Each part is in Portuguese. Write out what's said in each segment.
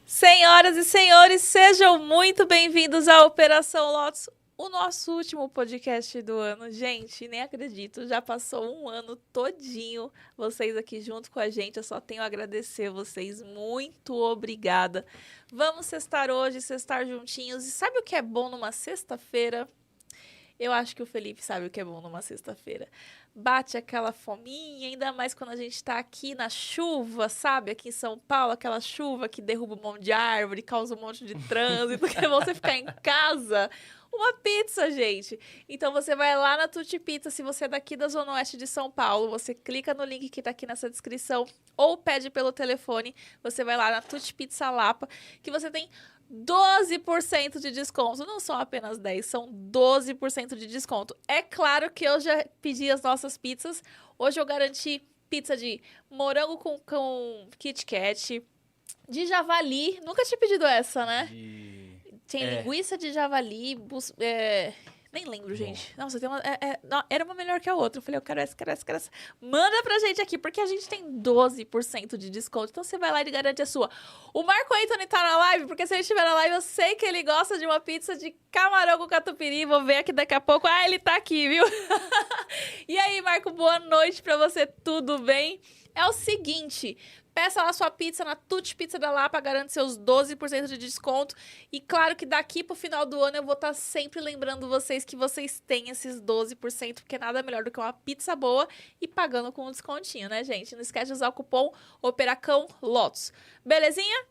Senhoras e senhores, sejam muito bem-vindos à Operação Lotus, o nosso último podcast do ano. Gente, nem acredito, já passou um ano todinho vocês aqui junto com a gente. Eu só tenho a agradecer vocês, muito obrigada. Vamos sextar hoje, sextar juntinhos. E sabe o que é bom numa sexta-feira? Eu acho que o Felipe sabe o que é bom numa sexta-feira. Bate aquela fominha, ainda mais quando a gente tá aqui na chuva, sabe? Aqui em São Paulo, aquela chuva que derruba um monte de árvore, causa um monte de trânsito, que é bom você ficar em casa. Uma pizza, gente. Então você vai lá na Tutti Pizza, se você é daqui da Zona Oeste de São Paulo, você clica no link que tá aqui nessa descrição ou pede pelo telefone, você vai lá na Tutti Pizza Lapa, que você tem 12% de desconto. Não são apenas 10, são 12% de desconto. É claro que eu já pedi as nossas pizzas. Hoje eu garanti pizza de morango com Kit Kat, de javali. Nunca tinha pedido essa, né? Tem linguiça de javali, nem lembro, gente. Nossa, tem uma, não, era uma melhor que a outra. Eu falei, eu quero essa, quero essa, quero essa. Manda pra gente aqui, porque a gente tem 12% de desconto. Então você vai lá e garante a sua. O Marco Anthony tá na live, porque se ele estiver na live, eu sei que ele gosta de uma pizza de camarão com catupiry. Vou ver aqui daqui a pouco. Ah, ele tá aqui, viu? E aí, Marco, boa noite pra você. Tudo bem? É o seguinte... Peça lá sua pizza na Tutti Pizza da Lapa, garante seus 12% de desconto. E claro que daqui pro final do ano eu vou estar sempre lembrando vocês que vocês têm esses 12%, porque nada melhor do que uma pizza boa e pagando com um descontinho, né, gente? Não esquece de usar o cupom Operacão Lotus. Belezinha?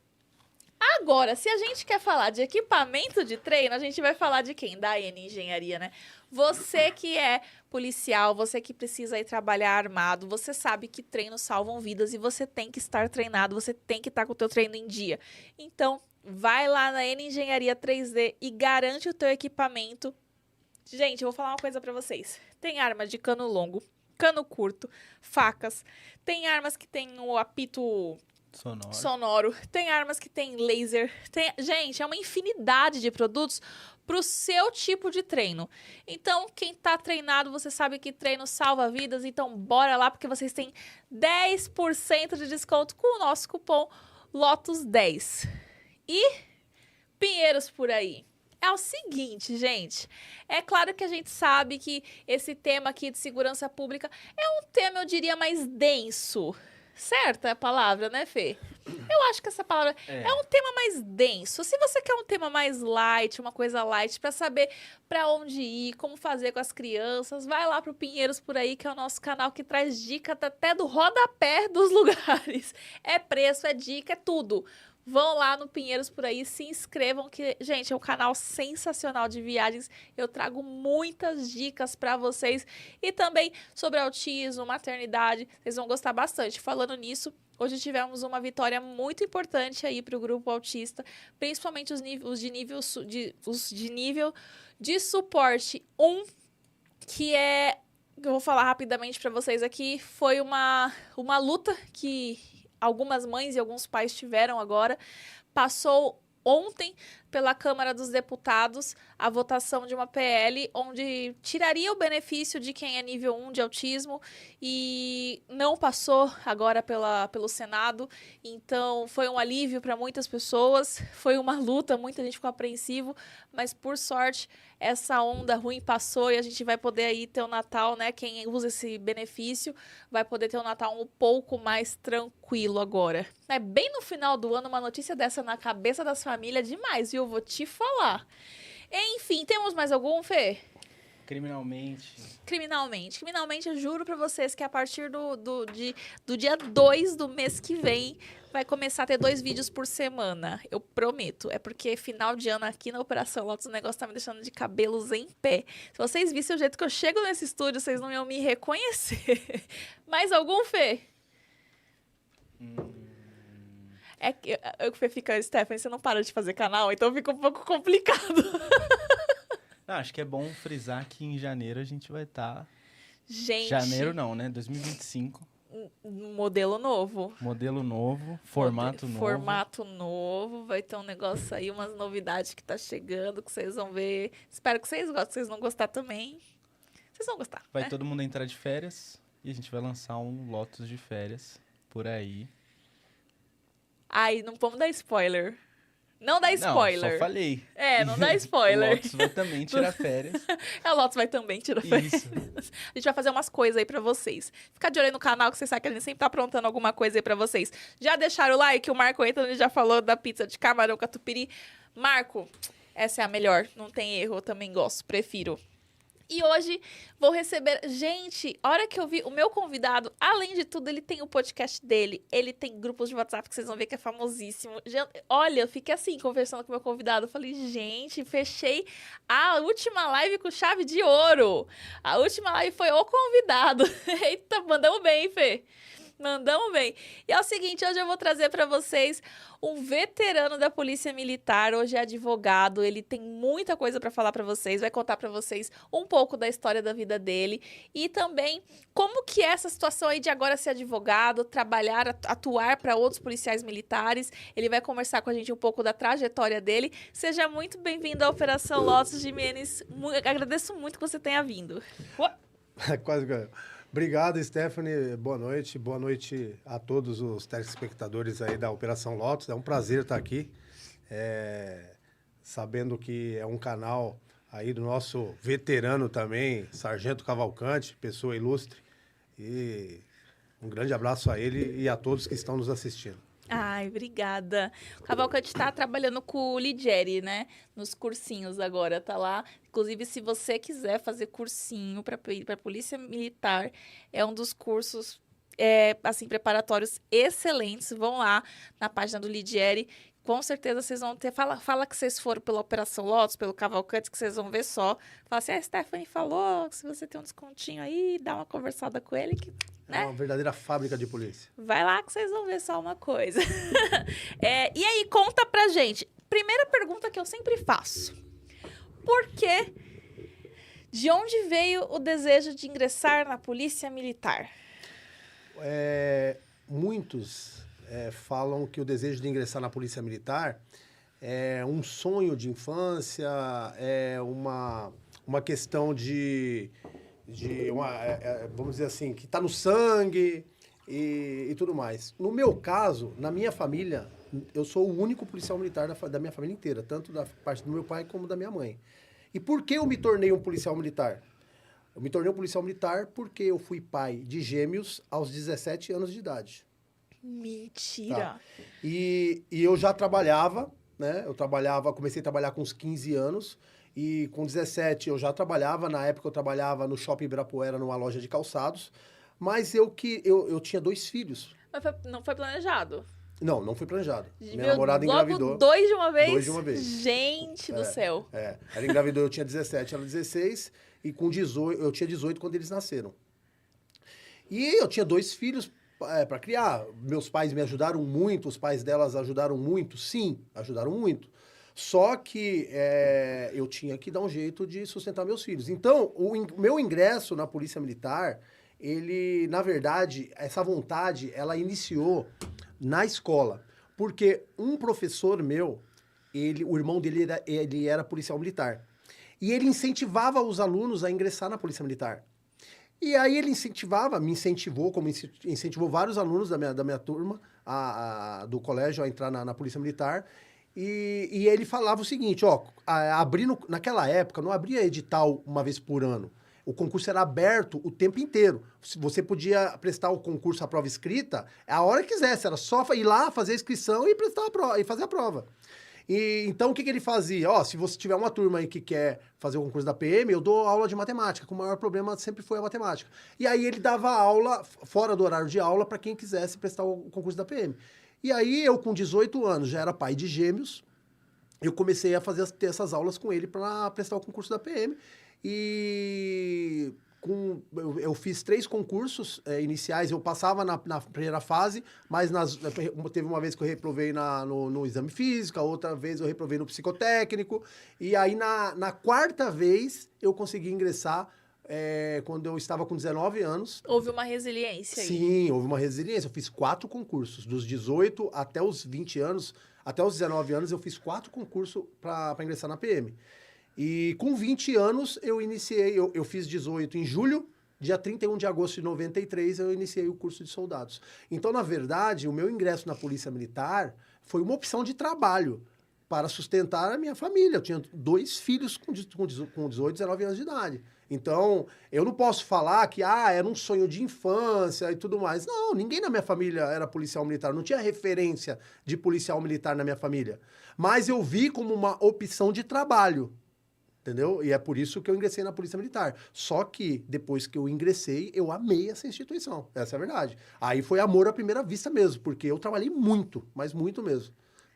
Agora, se a gente quer falar de equipamento de treino, a gente vai falar de quem? Da N Engenharia, né? Você que é policial, você que precisa ir trabalhar armado, você sabe que treinos salvam vidas e você tem que estar treinado, você tem que estar com o teu treino em dia. Então, vai lá na N Engenharia 3D e garante o teu equipamento. Gente, eu vou falar uma coisa pra vocês. Tem arma de cano longo, cano curto, facas, tem armas que tem o apito... Sonoro. Tem armas que tem laser. Gente, é uma infinidade de produtos pro seu tipo de treino. Então, quem tá treinado, você sabe que treino salva vidas. Então, bora lá, porque vocês têm 10% de desconto com o nosso cupom LOTUS10. E Pinheiros por aí. É o seguinte, gente, é claro que a gente sabe que esse tema aqui de segurança pública é um tema, eu diria, mais denso. Certa a palavra, né, Fê? Eu acho que essa palavra é um tema mais denso. Se você quer um tema mais light, uma coisa light, pra saber pra onde ir, como fazer com as crianças, vai lá pro Pinheiros por aí, que é o nosso canal que traz dica até do rodapé dos lugares. É preço, é dica, é tudo. Vão lá no Pinheiros por aí, se inscrevam, que, gente, é um canal sensacional de viagens. Eu trago muitas dicas para vocês e também sobre autismo, maternidade. Vocês vão gostar bastante. Falando nisso, hoje tivemos uma vitória muito importante aí para o grupo autista, principalmente os de nível de suporte 1, que é, eu vou falar rapidamente para vocês aqui, foi uma luta que algumas mães e alguns pais tiveram agora. Passou ontem pela Câmara dos Deputados a votação de uma PL onde tiraria o benefício de quem é nível 1 de autismo e não passou agora pelo Senado. Então, foi um alívio para muitas pessoas, foi uma luta, muita gente ficou apreensivo, mas por sorte essa onda ruim passou e a gente vai poder aí ter o Natal, né? Quem usa esse benefício vai poder ter um Natal um pouco mais tranquilo agora. É bem no final do ano, uma notícia dessa na cabeça das famílias demais, viu? Vou te falar. Enfim, temos mais algum, Fê? Criminalmente, eu juro pra vocês que a partir do dia 2 do mês que vem vai começar a ter 2 vídeos por semana. Eu prometo. É porque final de ano aqui na Operação Lotus o negócio tá me deixando de cabelos em pé. Se vocês vissem o jeito que eu chego nesse estúdio, vocês não iam me reconhecer. Mais algum, Fê? É que o Fê fica, Stephanie, você não para de fazer canal, então fica um pouco complicado. Não, acho que é bom frisar que em janeiro a gente vai estar... Gente... Janeiro não, né? 2025. Modelo novo. Modelo novo, formato novo. Formato novo, vai ter um negócio aí, umas novidades que tá chegando, que vocês vão ver. Espero que vocês gostem, se vocês não gostar também. Vocês vão gostar, Vai né? todo mundo entrar de férias e a gente vai lançar um Lotus de férias por aí. Ai, não vamos dar spoiler. Não dá spoiler. Não, só falei. É, não dá spoiler. O Lotus vai também tirar férias. A Lotus vai também tirar férias. Isso. A gente vai fazer umas coisas aí pra vocês. Fica de olho aí no canal, que vocês sabem que a gente sempre tá aprontando alguma coisa aí pra vocês. Já deixaram o like? O Marco Anthony já falou da pizza de camarão catupiry. Marco, essa é a melhor. Não tem erro, eu também gosto, prefiro. E hoje vou receber... Gente, a hora que eu vi o meu convidado, além de tudo, ele tem o podcast dele. Ele tem grupos de WhatsApp que vocês vão ver que é famosíssimo. Olha, eu fiquei assim, conversando com o meu convidado. Eu falei, gente, fechei a última live com chave de ouro. A última live foi o convidado. Eita, mandamos bem, hein, Fê? Mandamos bem. E é o seguinte, hoje eu vou trazer para vocês um veterano da Polícia Militar, hoje é advogado, ele tem muita coisa para falar para vocês, vai contar para vocês um pouco da história da vida dele e também como que é essa situação aí de agora ser advogado, trabalhar, atuar para outros policiais militares. Ele vai conversar com a gente um pouco da trajetória dele. Seja muito bem-vindo à Operação Lotus, Jimenez. Agradeço muito que você tenha vindo. Quase ganhou. Obrigado, Stephanie. Boa noite a todos os telespectadores aí da Operação Lotus. É um prazer estar aqui, sabendo que é um canal aí do nosso veterano também, Sargento Cavalcante, pessoa ilustre. E um grande abraço a ele e a todos que estão nos assistindo. Ai, obrigada. O Cavalcante está trabalhando com o Ligieri, né? Nos cursinhos agora, tá lá. Inclusive, se você quiser fazer cursinho para Polícia Militar, é um dos cursos, assim, preparatórios excelentes. Vão lá na página do Ligieri. Com certeza vocês vão ter... Fala que vocês foram pela Operação Lotus, pelo Cavalcante, que vocês vão ver só. Fala assim, a Stephanie falou que se você tem um descontinho aí, dá uma conversada com ele que... Né? É uma verdadeira fábrica de polícia. Vai lá que vocês vão ver só uma coisa. E aí, conta pra gente. Primeira pergunta que eu sempre faço. Por quê? De onde veio o desejo de ingressar na Polícia Militar? Muitos falam que o desejo de ingressar na Polícia Militar é um sonho de infância, é uma questão vamos dizer assim, que está no sangue e tudo mais. No meu caso, na minha família, eu sou o único policial militar da minha família inteira, tanto da parte do meu pai como da minha mãe. E por que eu me tornei um policial militar? Eu me tornei um policial militar porque eu fui pai de gêmeos aos 17 anos de idade. Mentira! Tá? E eu já trabalhava, né? Comecei a trabalhar com uns 15 anos. E com 17 eu já trabalhava, na época eu trabalhava no Shopping Ibirapuera, numa loja de calçados, mas eu tinha 2 filhos. Mas não foi planejado? Não foi planejado. Minha namorada engravidou. 2 de uma vez? 2 de uma vez. Gente do céu. Ela engravidou, eu tinha 17, ela 16, e com 18, eu tinha 18 quando eles nasceram. E eu tinha 2 filhos para criar. Meus pais me ajudaram muito, os pais delas ajudaram muito, sim, ajudaram muito. Só que eu tinha que dar um jeito de sustentar meus filhos. Então, o meu ingresso na Polícia Militar, na verdade, essa vontade, ela iniciou na escola. Porque um professor meu, o irmão dele ele era policial militar. E ele incentivava os alunos a ingressar na Polícia Militar. E aí ele me incentivou, como incentivou vários alunos da minha turma, do colégio, a entrar na Polícia Militar. E ele falava o seguinte, ó, naquela época, não abria edital uma vez por ano. O concurso era aberto o tempo inteiro. Você podia prestar o concurso, a prova escrita, a hora que quisesse. Era só ir lá, fazer a inscrição e prestar a prova, e fazer a prova. Então, o que ele fazia? Ó, se você tiver uma turma aí que quer fazer o concurso da PM, eu dou aula de matemática, que o maior problema sempre foi a matemática. E aí ele dava aula, fora do horário de aula, para quem quisesse prestar o concurso da PM. E aí eu, com 18 anos, já era pai de gêmeos, eu comecei a ter essas aulas com ele para prestar o concurso da PM. E eu fiz 3 concursos iniciais, eu passava na primeira fase, mas teve uma vez que eu reprovei no exame físico, a outra vez eu reprovei no psicotécnico, e aí na 4ª vez eu consegui ingressar quando eu estava com 19 anos. Houve uma resiliência aí. Sim, houve uma resiliência. Eu fiz 4 concursos, dos 18 até os 20 anos, até os 19 anos eu fiz 4 concursos para ingressar na PM. E com 20 anos eu iniciei, eu fiz 18 em julho, dia 31 de agosto de 93 eu iniciei o curso de soldados. Então, na verdade, o meu ingresso na Polícia Militar foi uma opção de trabalho para sustentar a minha família. Eu tinha 2 filhos com 18, 19 anos de idade. Então, eu não posso falar que era um sonho de infância e tudo mais. Não, ninguém na minha família era policial militar. Não tinha referência de policial militar na minha família. Mas eu vi como uma opção de trabalho. Entendeu? E é por isso que eu ingressei na Polícia Militar. Só que, depois que eu ingressei, eu amei essa instituição. Essa é a verdade. Aí foi amor à primeira vista mesmo, porque eu trabalhei muito, mas muito mesmo.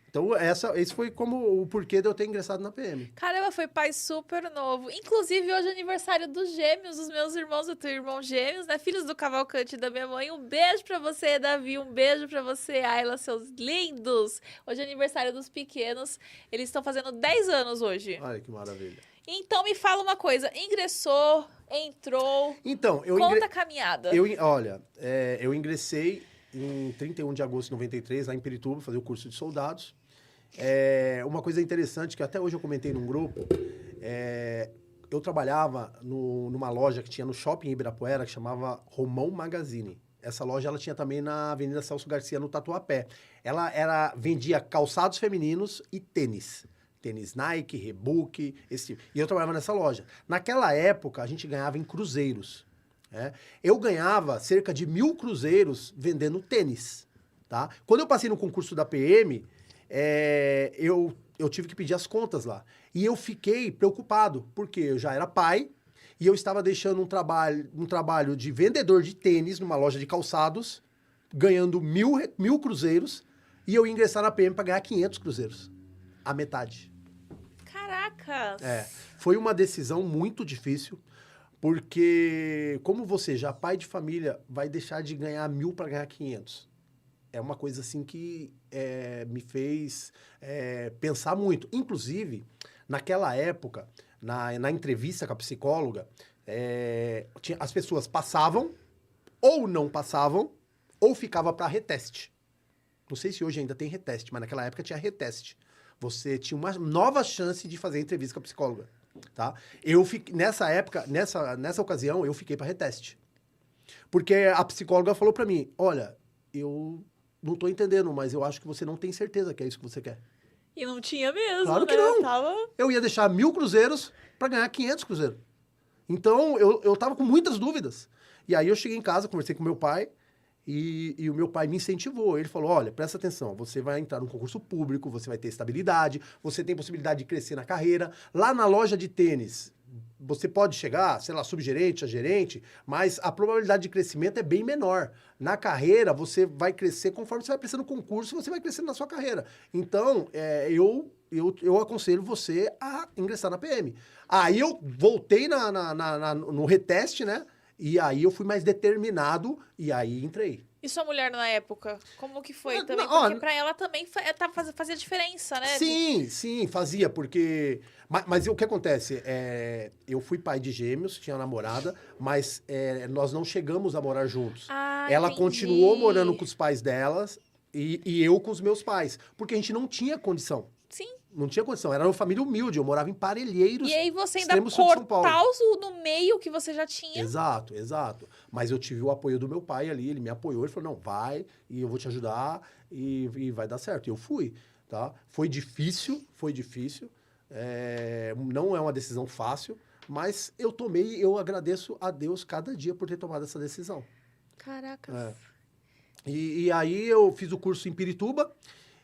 Então, esse foi como o porquê de eu ter ingressado na PM. Caramba, foi pai super novo. Inclusive, hoje é aniversário dos gêmeos, dos meus irmãos, eu tenho irmãos gêmeos, né? Filhos do Cavalcante e da minha mãe. Um beijo pra você, Davi. Um beijo pra você, Ayla, seus lindos. Hoje é aniversário dos pequenos. Eles estão fazendo 10 anos hoje. Olha que maravilha. Então, me fala uma coisa. Ingressou, entrou... Então, Conta a caminhada. Eu ingressei em 31 de agosto de 93, lá em Pirituba, fazer o curso de soldados. Uma coisa interessante, que até hoje eu comentei num grupo, eu trabalhava numa loja que tinha no shopping em Ibirapuera, que chamava Romão Magazine. Essa loja ela tinha também na Avenida Celso Garcia, no Tatuapé. Ela vendia calçados femininos e tênis. Tênis Nike, Reebok, esse tipo. E eu trabalhava nessa loja. Naquela época, a gente ganhava em cruzeiros. Eu ganhava cerca de 1.000 cruzeiros vendendo tênis. Tá? Quando eu passei no concurso da PM... eu tive que pedir as contas lá. E eu fiquei preocupado, porque eu já era pai e eu estava deixando um trabalho de vendedor de tênis numa loja de calçados, ganhando 1.000 cruzeiros, e eu ia ingressar na PM para ganhar 500 cruzeiros. A metade. Caracas! Foi uma decisão muito difícil, porque como você já pai de família vai deixar de ganhar 1.000 para ganhar 500? É uma coisa assim que me fez pensar muito. Inclusive, naquela época, na entrevista com a psicóloga, as pessoas passavam, ou não passavam, ou ficava para reteste. Não sei se hoje ainda tem reteste, mas naquela época tinha reteste. Você tinha uma nova chance de fazer entrevista com a psicóloga. Tá? Nessa época, nessa ocasião, eu fiquei para reteste. Porque a psicóloga falou para mim, olha, eu... não tô entendendo, mas eu acho que você não tem certeza que é isso que você quer. E não tinha mesmo, Claro que né? não. Eu ia deixar 1.000 cruzeiros para ganhar 500 cruzeiros. Então, eu tava com muitas dúvidas. E aí eu cheguei em casa, conversei com meu pai, e o meu pai me incentivou. Ele falou, olha, presta atenção, você vai entrar num concurso público, você vai ter estabilidade, você tem possibilidade de crescer na carreira. Lá na loja de tênis, você pode chegar, sei lá, subgerente, a gerente, mas a probabilidade de crescimento é bem menor. Na carreira, você vai crescer conforme você vai crescendo no concurso, você vai crescendo na sua carreira. Então, eu aconselho você a ingressar na PM. Aí eu voltei no reteste, né? E aí eu fui mais determinado e aí entrei. E sua mulher na época? Como que foi também? Não, Porque pra ela também fazia diferença, né? Sim, fazia, porque... Mas o que acontece? Eu fui pai de gêmeos, tinha namorada, mas nós não chegamos a morar juntos. Ela entendi. continuou morando com os pais delas e eu com os meus pais, porque a gente não tinha condição. Sim. Não tinha condição. Era uma família humilde. Eu morava em Parelheiros. E aí você ainda extremo sul de São Paulo. cortar no meio que você já tinha. Exato, exato. Mas eu tive o apoio do meu pai ali, ele me apoiou, ele falou, não, vai, e eu vou te ajudar, e vai dar certo. E eu fui, tá? Foi difícil, não é uma decisão fácil, mas eu agradeço a Deus cada dia por ter tomado essa decisão. Caracas. É. E aí eu fiz o curso em Pirituba,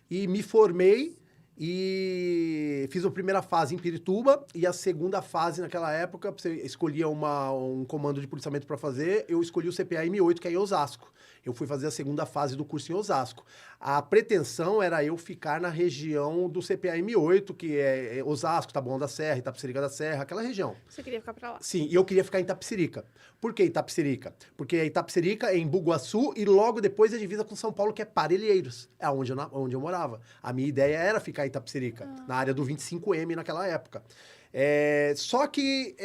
e me formei, e fiz a primeira fase em Pirituba e a segunda fase naquela época, você escolhia um comando de policiamento para fazer, eu escolhi o CPA M8, que é em Osasco. Eu fui fazer a segunda fase do curso em Osasco. A pretensão era eu ficar na região do CPA M8, que é Osasco, Taboão da Serra, Itapecerica da Serra, aquela região. Você queria ficar pra lá? Sim, e eu queria ficar em Itapecerica. Por que Itapecerica? Porque Itapecerica é em Bugaçu e logo depois é divisa com São Paulo, que é Parelheiros. É onde eu morava. A minha ideia era ficar em Itapecerica, na área do 25M naquela época. Só que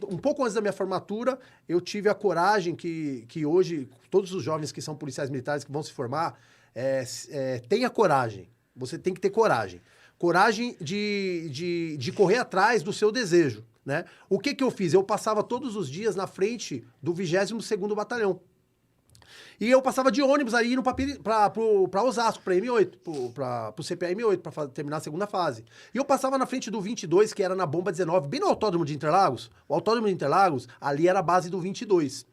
um pouco antes da minha formatura, eu tive a coragem que hoje, todos os jovens que são policiais militares que vão se formar, tenha coragem. Você tem que ter coragem. Coragem de correr atrás do seu desejo, né? O que eu fiz? Eu passava todos os dias na frente do 22º Batalhão. E eu passava de ônibus aí indo pra Osasco, pra M8, pro CPA M8, pra terminar a segunda fase. E eu passava na frente do 22, que era na Bomba 19, bem no Autódromo de Interlagos. O Autódromo de Interlagos, ali era a base do 22.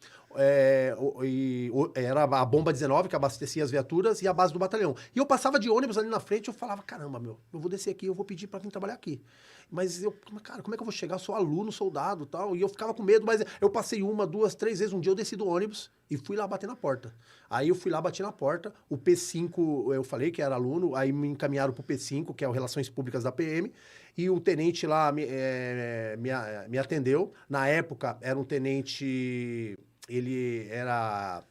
Era a Bomba 19, que abastecia as viaturas, e a base do batalhão. E eu passava de ônibus ali na frente, eu falava, caramba, eu vou descer aqui, eu vou pedir pra vir trabalhar aqui. Mas cara, como é que eu vou chegar? Eu sou aluno, soldado e tal. E eu ficava com medo, mas eu passei 1, 2, 3 vezes. Um dia eu desci do ônibus e fui lá bater na porta. Aí eu fui lá, bati na porta. O P5, eu falei que era aluno, aí me encaminharam pro P5, que é o Relações Públicas da PM. E o tenente lá me atendeu. Na época, era um tenente... Ele era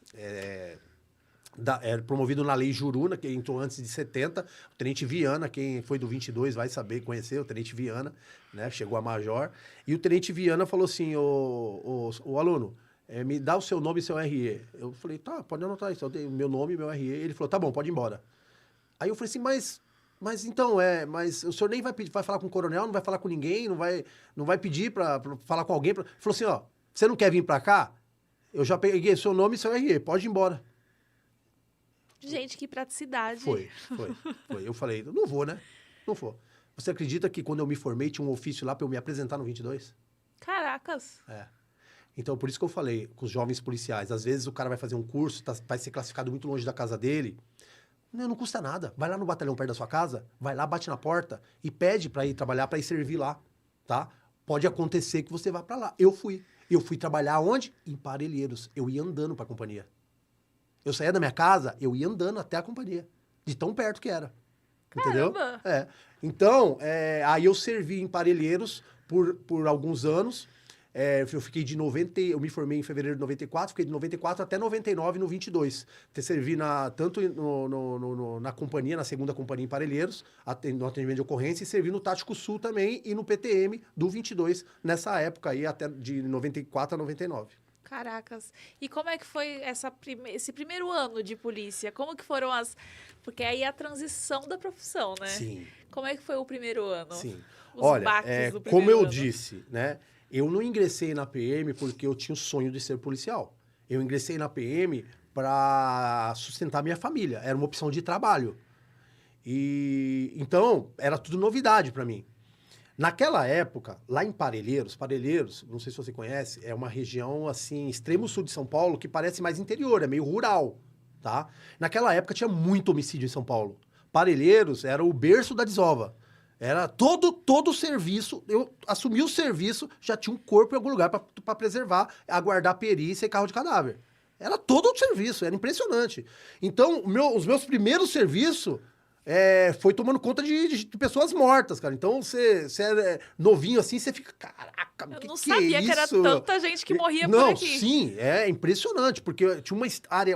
promovido na Lei Juruna, que entrou antes de 70. O Tenente Viana, quem foi do 22 vai saber, conhecer o Tenente Viana, né? Chegou a major. E o Tenente Viana falou assim, o aluno, me dá o seu nome e seu RE. Eu falei, tá, pode anotar isso. Eu dei o meu nome e meu RE. Ele falou, tá bom, pode ir embora. Aí eu falei assim, mas então, mas o senhor nem vai falar com o coronel, não vai falar com ninguém, não vai pedir pra falar com alguém. Ele falou assim, ó, você não quer vir pra cá? Eu já peguei seu nome e seu RE, pode ir embora. Gente, que praticidade. Foi. Eu falei, não vou, né? Não vou. Você acredita que quando eu me formei tinha um ofício lá pra eu me apresentar no 22? Caracas. Então, por isso que eu falei com os jovens policiais. Às vezes o cara vai fazer um curso, vai ser classificado muito longe da casa dele. Não custa nada. Vai lá no batalhão perto da sua casa, vai lá, bate na porta e pede pra ir trabalhar, pra ir servir lá, tá? Pode acontecer que você vá pra lá. Eu fui trabalhar onde? Em Parelheiros. Eu ia andando pra companhia. Eu saía da minha casa, eu ia andando até a companhia. De tão perto que era. Entendeu? Caramba. Então, aí eu servi em Parelheiros por alguns anos. Eu fiquei eu me formei em fevereiro de 94, fiquei de 94 até 99 no 22. Servi tanto na companhia, na segunda companhia em Parelheiros, no atendimento de ocorrência, e servi no Tático Sul também e no PTM do 22, nessa época aí, até de 94 a 99. Caracas. E como é que foi esse primeiro ano de polícia? Como que foram Porque aí é a transição da profissão, né? Sim. Como é que foi o primeiro ano? Sim. Os Olha, baques do como primeiro eu ano? disse, né? Eu não ingressei na PM porque eu tinha o sonho de ser policial. Eu ingressei na PM para sustentar minha família. Era uma opção de trabalho. Então, era tudo novidade para mim. Naquela época, lá em Parelheiros, não sei se você conhece, é uma região, assim, extremo sul de São Paulo, que parece mais interior, é meio rural, tá? Naquela época tinha muito homicídio em São Paulo. Parelheiros era o berço da desova. Era todo o serviço, eu assumi o serviço, já tinha um corpo em algum lugar para preservar, aguardar perícia e carro de cadáver. Era todo o serviço, era impressionante. Então, os meus primeiros serviços foi tomando conta de pessoas mortas, cara. Então, você é novinho assim, você fica, caraca, Eu que não que sabia é que era isso? tanta gente que morria por Não, aqui. sim, é impressionante, porque tinha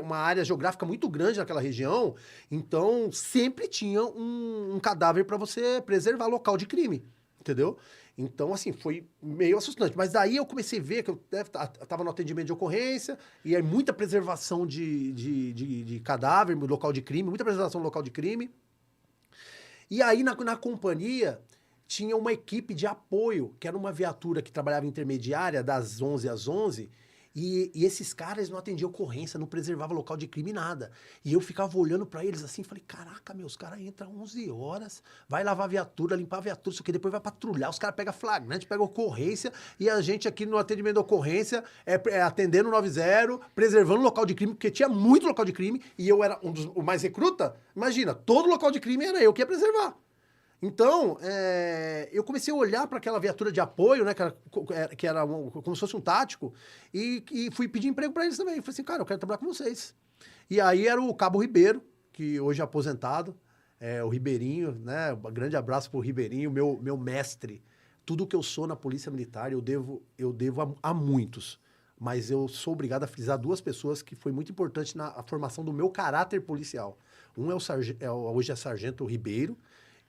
uma área geográfica muito grande naquela região, então sempre tinha um cadáver para você preservar local de crime, entendeu? Então, assim, foi meio assustante. Mas daí eu comecei a ver que eu estava no atendimento de ocorrência, e aí muita preservação de cadáver, local de crime, muita preservação do local de crime. E aí, na companhia, tinha uma equipe de apoio, que era uma viatura que trabalhava intermediária das 11 às 11, e esses caras não atendiam ocorrência, não preservavam local de crime, nada. E eu ficava olhando pra eles assim, falei, caraca, os caras entram 11 horas, vai lavar a viatura, limpar a viatura, isso aqui, depois vai patrulhar, os caras pegam flagrante, pegam ocorrência, e a gente aqui no atendimento da ocorrência, atendendo o 90, preservando o local de crime, porque tinha muito local de crime, e eu era o mais recruta. Imagina, todo local de crime era eu que ia preservar. Então, eu comecei a olhar para aquela viatura de apoio, né, que era como se fosse um tático, e fui pedir emprego para eles também. Falei assim, cara, eu quero trabalhar com vocês. E aí era o Cabo Ribeiro, que hoje é aposentado, o Ribeirinho, né, um grande abraço pro Ribeirinho, meu mestre. Tudo que eu sou na Polícia Militar, eu devo a muitos. Mas eu sou obrigado a frisar duas pessoas que foi muito importante na formação do meu caráter policial. Um hoje é Sargento Ribeiro,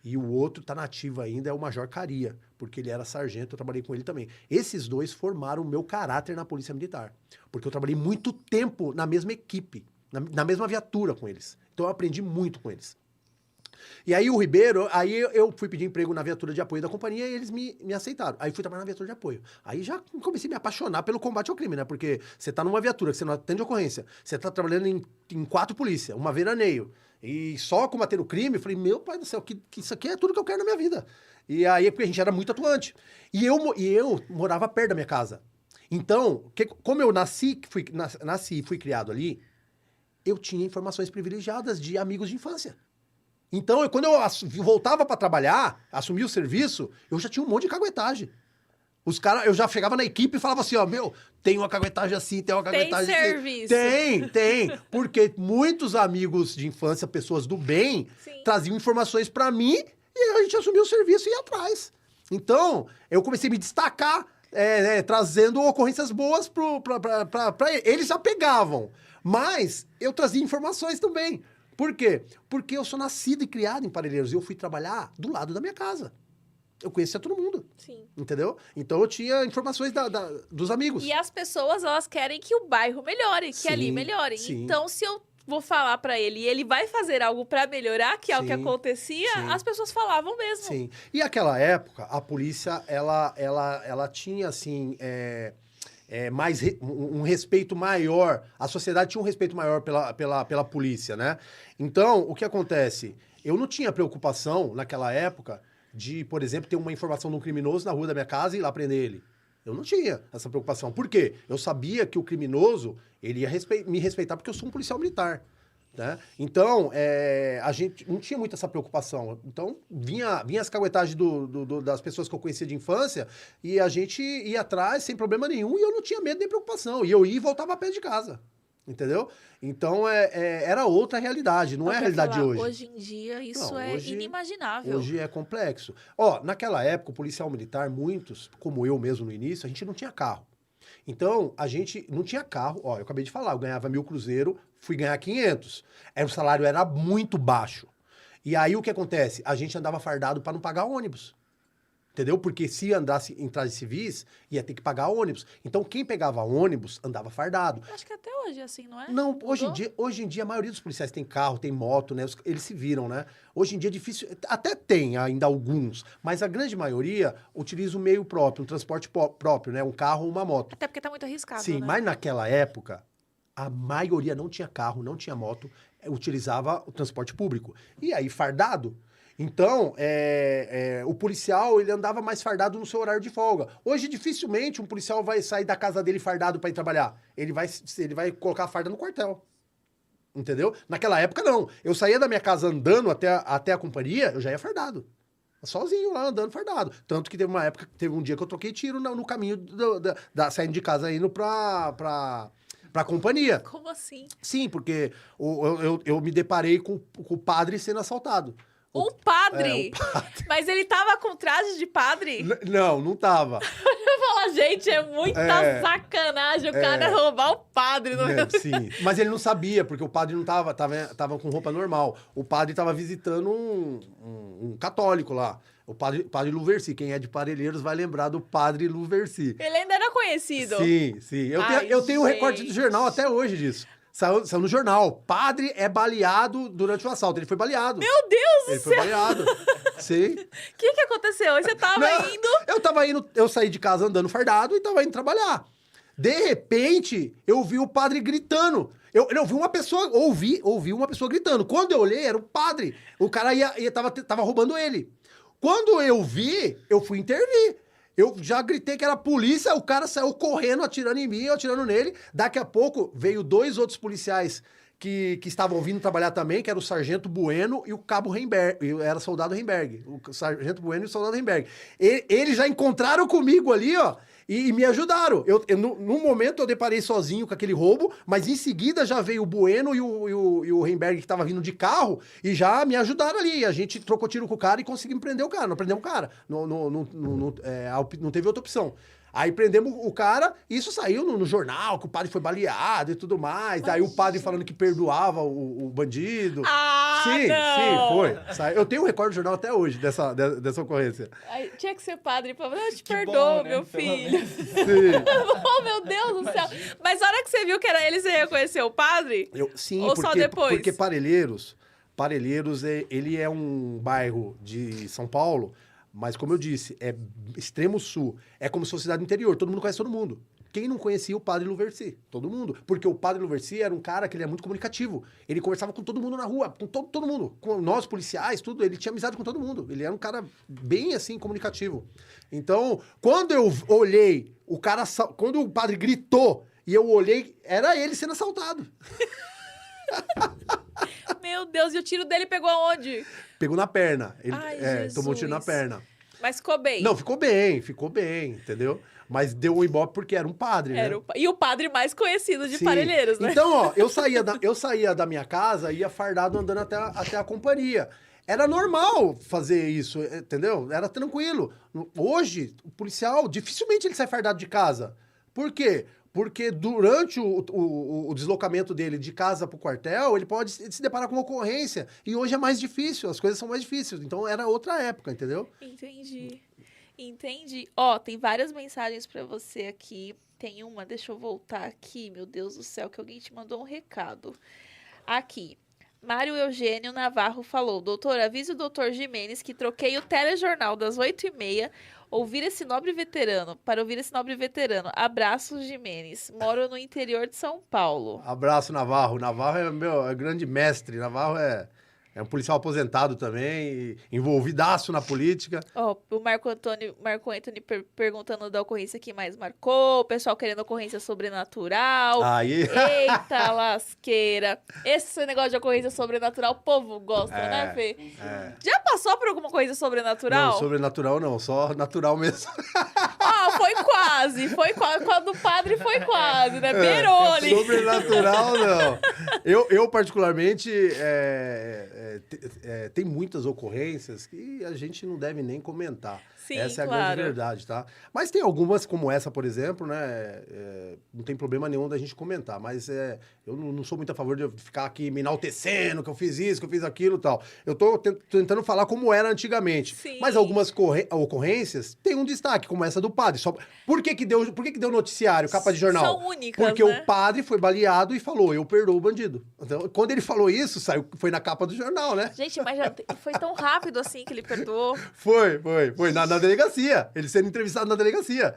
e o outro está nativo ainda, é o Major Caria, porque ele era sargento, eu trabalhei com ele também. Esses dois formaram o meu caráter na Polícia Militar, porque eu trabalhei muito tempo na mesma equipe, na mesma viatura com eles. Então eu aprendi muito com eles. E aí o Ribeiro, aí eu fui pedir emprego na viatura de apoio da companhia e eles me aceitaram. Aí fui trabalhar na viatura de apoio. Aí já comecei a me apaixonar pelo combate ao crime, né? Porque você tá numa viatura que você não atende ocorrência, você tá trabalhando em 4 polícias, uma veraneio, e só combater o crime, eu falei, meu pai do céu, que isso aqui é tudo que eu quero na minha vida. E aí, porque a gente era muito atuante. E eu morava perto da minha casa. Então, como eu nasci e fui criado ali, eu tinha informações privilegiadas de amigos de infância. Então, quando eu voltava para trabalhar, assumia o serviço, eu já tinha um monte de caguetagem. Os caras, eu já chegava na equipe e falava assim, ó, tem uma caguetagem assim, tem uma caguetagem assim. Serviço. Tem. Porque muitos amigos de infância, pessoas do bem, Sim. traziam informações para mim e a gente assumia o serviço e ia atrás. Então, eu comecei a me destacar, trazendo ocorrências boas para eles. Eles já pegavam, mas eu trazia informações também. Por quê? Porque eu sou nascido e criado em Parelheiros e eu fui trabalhar do lado da minha casa. Eu conhecia todo mundo. Sim. Entendeu? Então eu tinha informações dos amigos. E as pessoas, elas querem que o bairro melhore, que ali melhore. Sim. Então, se eu vou falar pra ele e ele vai fazer algo pra melhorar, que é o que Sim, acontecia, sim. as pessoas falavam mesmo. Sim. E naquela época, a polícia, ela tinha, assim, um respeito maior. A sociedade tinha um respeito maior pela polícia, né? Então, o que acontece? Eu não tinha preocupação, naquela época, de, por exemplo, ter uma informação de um criminoso na rua da minha casa e ir lá prender ele. Eu não tinha essa preocupação. Por quê? Eu sabia que o criminoso, ele ia me respeitar porque eu sou um policial militar. Né? Então, a gente não tinha muito essa preocupação. Então, vinha as caguetagens das pessoas que eu conhecia de infância e a gente ia atrás sem problema nenhum e eu não tinha medo nem preocupação. E eu ia e voltava a pé de casa. Entendeu? Então, era outra realidade, não é a realidade de hoje. Hoje em dia, isso hoje, inimaginável. Hoje é complexo. Naquela época, o policial militar, muitos, como eu mesmo no início, a gente não tinha carro. Então, a gente não tinha carro. Eu acabei de falar, eu ganhava 1.000 cruzeiro, fui ganhar 500. O salário era muito baixo. E aí, o que acontece? A gente andava fardado para não pagar ônibus. Entendeu? Porque se entrasse civis, ia ter que pagar ônibus. Então, quem pegava ônibus, andava fardado. Acho que até hoje é assim, não é? Não, hoje em dia, a maioria dos policiais tem carro, tem moto, né? Eles se viram, né? Hoje em dia é difícil, até tem ainda alguns, mas a grande maioria utiliza o meio próprio, um transporte próprio, né? Um carro ou uma moto. Até porque tá muito arriscado, Sim, né? mas naquela época, a maioria não tinha carro, não tinha moto, utilizava o transporte público. E aí, fardado... Então, o policial, ele andava mais fardado no seu horário de folga. Hoje, dificilmente, um policial vai sair da casa dele fardado para ir trabalhar. Ele vai colocar a farda no quartel. Entendeu? Naquela época, não. Eu saía da minha casa andando até a companhia, eu já ia fardado. Sozinho lá, andando fardado. Tanto que teve um dia que eu troquei tiro no caminho saindo de casa, indo pra companhia. Como assim? Sim, porque eu me deparei com o padre sendo assaltado. O padre? O padre. Mas ele tava com traje de padre? Não tava. Fala, gente, é muita sacanagem o cara roubar o padre. Sim, mas ele não sabia, porque o padre não tava com roupa normal. O padre tava visitando um católico lá. O padre Luversi. Quem é de Parelheiros vai lembrar do padre Luversi. Ele ainda era conhecido. Sim. Eu tenho um recorte do jornal até hoje disso. Saiu no jornal. Padre é baleado durante o assalto. Ele foi baleado. Meu Deus do Ele céu! foi baleado. Sim. O que aconteceu? Você tava Não, indo... Eu tava indo, eu saí de casa andando fardado e tava indo trabalhar. De repente, eu vi o padre gritando. Eu vi uma pessoa, ouvi uma pessoa gritando. Quando eu olhei, era o padre. O cara tava roubando ele. Quando eu vi, eu fui intervir. Eu já gritei que era a polícia, o cara saiu correndo, atirando em mim, eu atirando nele. Daqui a pouco, veio 2 outros policiais que estavam vindo trabalhar também, que era o Sargento Bueno e o Cabo Heimberg. Era soldado Heimberg. O Sargento Bueno e o soldado Heimberg. Eles já encontraram comigo ali, ó, e me ajudaram. No momento, eu deparei sozinho com aquele roubo, mas em seguida já veio o Bueno e o Heimberg, que estava vindo de carro, e já me ajudaram ali. A gente trocou tiro com o cara e conseguimos prender o cara. Não prendemos o cara. Não teve outra opção. Aí prendemos o cara, e isso saiu no jornal, que o padre foi baleado e tudo mais. Aí o padre falando que perdoava o bandido. Ah, sim, não! foi. Eu tenho um recorde do jornal até hoje dessa ocorrência. Ai, tinha que ser padre pra falar, eu te Que perdoo, bom, né? meu Pelo filho. Sim. Oh, meu Deus do céu. Mas a hora que você viu que era ele, você reconheceu o padre? Sim, Ou só depois? Porque Parelheiros, ele é um bairro de São Paulo, mas como eu disse, é extremo sul. É como se fosse cidade interior, todo mundo conhece todo mundo. Quem não conhecia o Padre Louvercy? Todo mundo. Porque o Padre Louvercy era um cara que ele é muito comunicativo. Ele conversava com todo mundo na rua, com todo mundo. Com nós, policiais, tudo. Ele tinha amizade com todo mundo. Ele era um cara bem, assim, comunicativo. Então, quando eu olhei, quando o padre gritou e eu olhei, era ele sendo assaltado. Meu Deus, e o tiro dele pegou aonde? Pegou na perna. Ele Ai, tomou um tiro na Jesus. perna. Mas ficou bem. Não, ficou bem, entendeu? Mas deu um ibope porque era um padre, né? E o padre mais conhecido de Sim. Parelheiros, né? Então, ó, eu saía da minha casa, ia fardado andando até a companhia. Era normal fazer isso, entendeu? Era tranquilo. Hoje, o policial, dificilmente ele sai fardado de casa. Por quê? Porque durante o deslocamento dele de casa para o quartel, ele pode se deparar com uma ocorrência. E hoje é mais difícil, as coisas são mais difíceis. Então, era outra época, entendeu? Entendi. Ó, tem várias mensagens pra você aqui. Tem uma, deixa eu voltar aqui, meu Deus do céu, que alguém te mandou um recado. Aqui. Mário Eugênio Navarro falou: doutor, avise o doutor Jimenez que troquei o telejornal das 8h30 para ouvir esse nobre veterano. Abraços, Jimenez. Moro no interior de São Paulo. Abraço, Navarro. Navarro é grande mestre. Navarro é um policial aposentado também, envolvidaço na política. Ó, o Marco Antônio perguntando da ocorrência que mais marcou, o pessoal querendo ocorrência sobrenatural. Aí... Eita lasqueira. Esse negócio de ocorrência sobrenatural, o povo gosta, né, Fê? Já passou por alguma coisa sobrenatural? Não, sobrenatural não, só natural mesmo. Ah, foi quase. Com a do padre foi quase, né? Beirou ali. Sobrenatural não. Eu particularmente, tem muitas ocorrências que a gente não deve nem comentar. Sim, essa é a claro. grande verdade, tá? Mas tem algumas, como essa, por exemplo, né? Não tem problema nenhum da gente comentar, mas eu não sou muito a favor de ficar aqui me enaltecendo que eu fiz isso, que eu fiz aquilo e tal. Eu tô tentando falar como era antigamente. Sim. Mas algumas ocorrências têm um destaque, como essa do padre. Por que deu noticiário, capa de jornal? São únicas, Porque né? o padre foi baleado e falou, eu perdoo o bandido. Então, quando ele falou isso, foi na capa do jornal, né? Gente, mas já foi tão rápido assim que ele perdoou. Foi. Na delegacia. Ele sendo entrevistado na delegacia.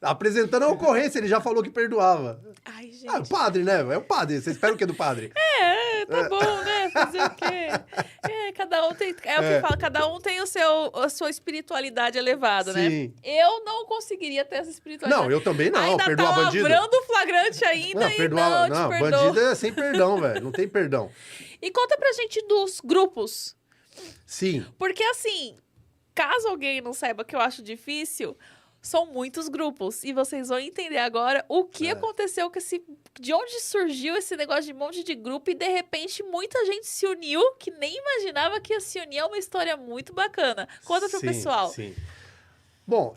Apresentando a ocorrência, ele já falou que perdoava. Ai, gente. O padre, né? É o padre. Você espera o quê do padre? Tá bom, né? Fazer o quê? Cada um tem... É o que fala, cada um tem a sua espiritualidade elevada, né? Sim. Eu não conseguiria ter essa espiritualidade. Não, eu também não. Ainda Perdoar tá bandido. lavrando o flagrante ainda e não te perdoo. Bandido é sem perdão, velho. Não tem perdão. E conta pra gente dos grupos. Sim. Porque, assim, caso alguém não saiba, que eu acho difícil, são muitos grupos. E vocês vão entender agora o que aconteceu com de onde surgiu esse negócio de um monte de grupo e, de repente, muita gente se uniu que nem imaginava que ia se unir. É uma história muito bacana. Conta pro pessoal. Sim. Bom,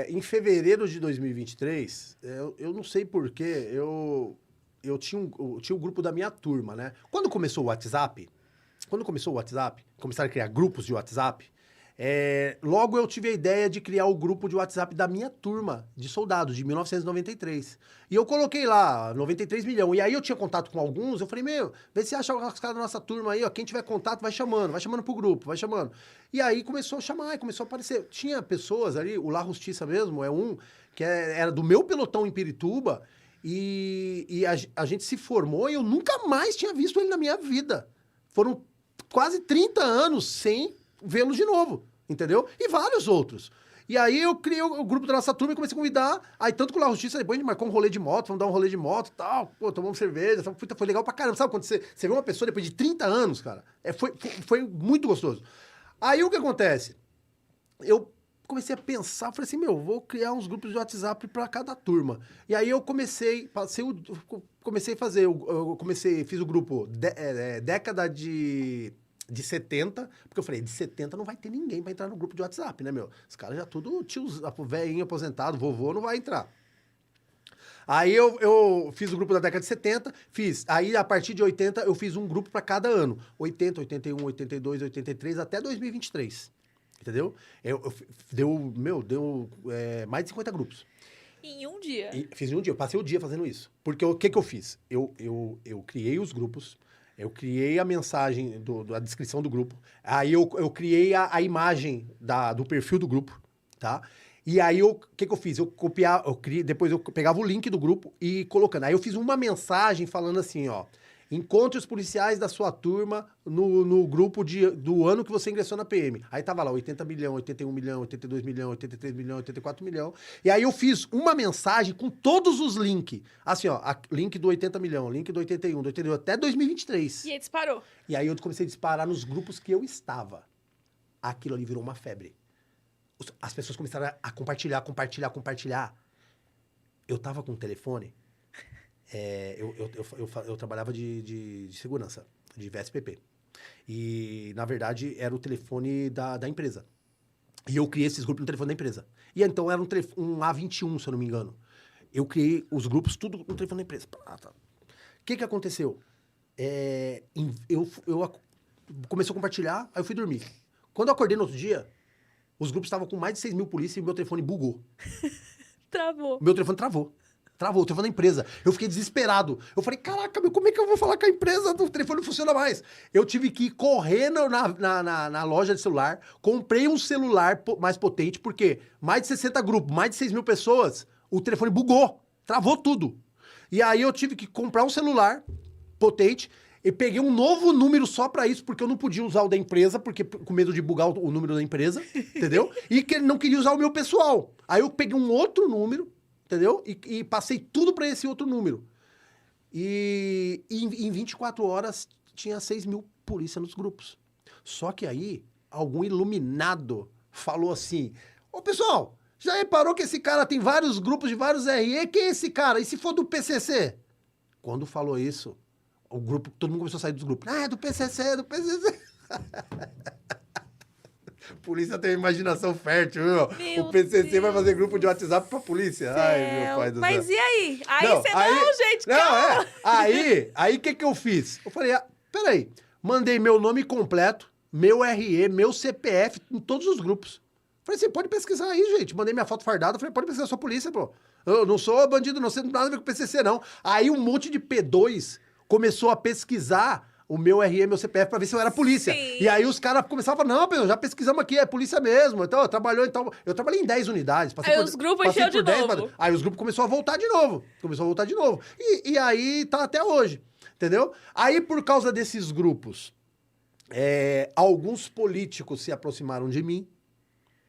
em fevereiro de 2023, eu não sei porquê, eu tinha o grupo da minha turma, né? Quando começou o WhatsApp, começaram a criar grupos de WhatsApp, Logo eu tive a ideia de criar o grupo de WhatsApp da minha turma de soldados, de 1993. E eu coloquei lá, 93 milhões. E aí eu tinha contato com alguns, eu falei, vê se acha os caras da nossa turma aí, ó. Quem tiver contato, vai chamando pro grupo, vai chamando. E aí começou a chamar, começou a aparecer. Tinha pessoas ali, o La Justiça mesmo, que era do meu pelotão em Pirituba, e a gente se formou e eu nunca mais tinha visto ele na minha vida. Foram quase 30 anos sem vê-lo de novo, entendeu? E vários outros. E aí eu criei o grupo da nossa turma e comecei a convidar. Aí tanto com o La Justiça, depois a gente marcou um rolê de moto, vamos dar um rolê de moto e tal. Pô, tomamos cerveja, foi legal pra caramba. Sabe quando você vê uma pessoa depois de 30 anos, cara? Foi muito gostoso. Aí o que acontece? Eu comecei a pensar, falei assim, vou criar uns grupos de WhatsApp pra cada turma. E aí eu comecei a fazer, fiz o grupo década de 70, porque eu falei, de 70 não vai ter ninguém pra entrar no grupo de WhatsApp, né, Os caras já tudo tios, velhinho aposentado, vovô, não vai entrar. Aí eu fiz o grupo da década de 70, aí a partir de 80 eu fiz um grupo pra cada ano. 80, 81, 82, 83, até 2023. Entendeu? Deu mais de 50 grupos. Em um dia? Fiz em um dia, eu passei o dia fazendo isso. Porque o que eu fiz? Eu criei os grupos, eu criei a mensagem da descrição do grupo, aí eu criei a imagem do perfil do grupo, tá? E aí o que eu fiz? Depois eu pegava o link do grupo e colocando. Aí eu fiz uma mensagem falando assim, ó. Encontre os policiais da sua turma no grupo do ano que você ingressou na PM. Aí tava lá 80 milhões, 81 milhões, 82 milhões, 83 milhões, 84 milhões. E aí eu fiz uma mensagem com todos os links. Assim, ó, link do 80 milhões, link do 81, do 82, até 2023. E aí disparou. E aí eu comecei a disparar nos grupos que eu estava. Aquilo ali virou uma febre. As pessoas começaram a compartilhar. Eu tava com o telefone... Eu trabalhava de segurança, de VSPP. E, na verdade, era o telefone da empresa. E eu criei esses grupos no telefone da empresa. E então era um A21, se eu não me engano. Eu criei os grupos tudo no telefone da empresa. O que aconteceu? Comecei a compartilhar, aí eu fui dormir. Quando eu acordei no outro dia, os grupos estavam com mais de 6 mil polícias e meu telefone bugou. Travou. Meu telefone travou. Travou, o telefone da empresa. Eu fiquei desesperado. Eu falei, caraca, como é que eu vou falar com a empresa? O telefone não funciona mais. Eu tive que ir correndo na loja de celular, comprei um celular mais potente, porque mais de 60 grupos, mais de 6 mil pessoas, o telefone bugou, travou tudo. E aí eu tive que comprar um celular potente e peguei um novo número só pra isso, porque eu não podia usar o da empresa, porque com medo de bugar o número da empresa, entendeu? E que não queria usar o meu pessoal. Aí eu peguei um outro número, entendeu? E passei tudo para esse outro número. E em 24 horas tinha 6 mil polícia nos grupos. Só que aí, algum iluminado falou assim, ô pessoal, já reparou que esse cara tem vários grupos de vários RE? Quem é esse cara? E se for do PCC? Quando falou isso, o grupo, todo mundo começou a sair dos grupos. Ah, é do PCC, do PCC. Polícia tem imaginação fértil, viu? O PCC vai fazer grupo de WhatsApp pra polícia. Ai, meu pai do céu. Mas e aí? Gente, calma. Aí o que eu fiz? Eu falei, peraí, mandei meu nome completo, meu RE, meu CPF, em todos os grupos. Falei assim, pode pesquisar aí, gente. Mandei minha foto fardada, falei, pode pesquisar, sou polícia, pô. Eu não sou bandido, não sei nada a ver com o PCC, não. Aí um monte de P2 começou a pesquisar o meu RE, meu CPF, pra ver se eu era polícia. Sim. E aí os caras começavam a falar, não, Pedro, já pesquisamos aqui, é polícia mesmo. Então, eu trabalhei em 10 unidades. Os grupos encheu de novo. Aí os grupos começaram a voltar de novo. E aí tá até hoje, entendeu? Aí por causa desses grupos, alguns políticos se aproximaram de mim,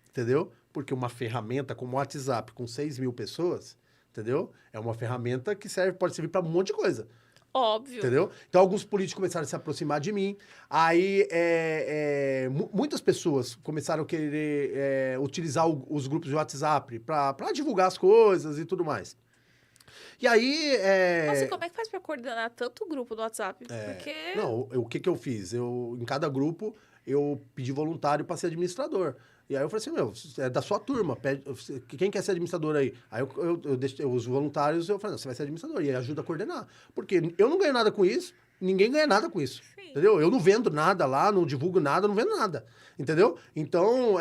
entendeu? Porque uma ferramenta como o WhatsApp, com 6 mil pessoas, entendeu? É uma ferramenta que pode servir pra um monte de coisa. Óbvio. Entendeu? Então, alguns políticos começaram a se aproximar de mim. Aí, muitas pessoas começaram a querer utilizar os grupos de WhatsApp para divulgar as coisas e tudo mais. E aí... Nossa, como é que faz para coordenar tanto grupo do WhatsApp? Porque... Não, o que eu fiz? Em cada grupo, eu pedi voluntário para ser administrador. E aí eu falei assim, é da sua turma, quem quer ser administrador aí? Aí eu deixei os voluntários, eu falei, não, você vai ser administrador, e aí ajuda a coordenar. Porque eu não ganho nada com isso, ninguém ganha nada com isso. Sim. Entendeu? Eu não vendo nada lá, não divulgo nada, não vendo nada. Entendeu? Então,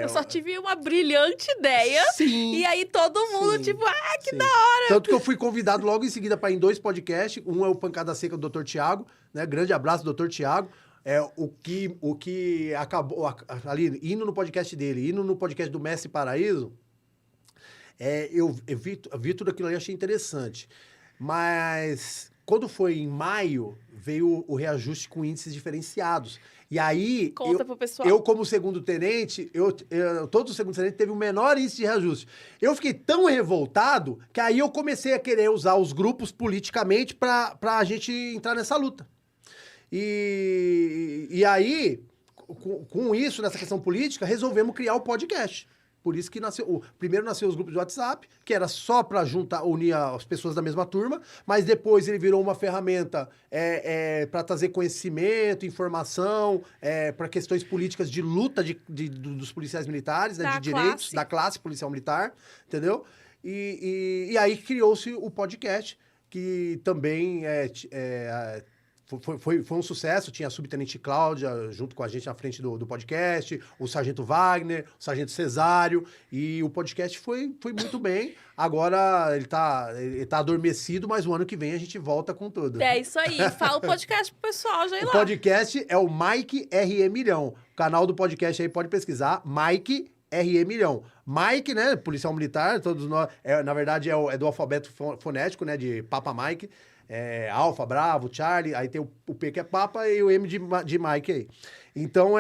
Eu só tive uma brilhante ideia. Sim. E aí todo mundo, Sim, tipo, que sim. da hora. Tanto que eu fui convidado logo em seguida para ir em 2 podcasts. Um é o Pancada Seca do Dr. Tiago, né? Grande abraço, Dr. Tiago. O que acabou ali, indo no podcast dele, indo no podcast do Mestre Paraíso, eu vi tudo aquilo ali e achei interessante. Mas quando foi em maio, veio o reajuste com índices diferenciados. E aí, Conta pro pessoal. eu como segundo tenente, todo segundo tenente teve o menor índice de reajuste. Eu fiquei tão revoltado que aí eu comecei a querer usar os grupos politicamente para a gente entrar nessa luta. E aí, com isso, nessa questão política, resolvemos criar o podcast. Por isso que primeiro nasceu os grupos de WhatsApp, que era só para unir as pessoas da mesma turma, mas depois ele virou uma ferramenta para trazer conhecimento, informação, para questões políticas de luta dos policiais militares, né, de direitos, da classe policial militar, entendeu? E aí criou-se o podcast, que também foi um sucesso. Tinha a subtenente Cláudia junto com a gente na frente do podcast, o sargento Wagner, o sargento Cesário, e o podcast foi muito bem. Agora ele tá adormecido, mas o ano que vem a gente volta com tudo. É isso aí. Fala o podcast pro pessoal já ir lá. O podcast é o Mike RE Milhão. O canal do podcast aí pode pesquisar, Mike RE Milhão. Mike, né, policial militar, todos nós, na verdade é do alfabeto fonético, né, de Papa Mike. Alfa, Bravo, Charlie, aí tem o P que é Papa e o M de Mike aí. Então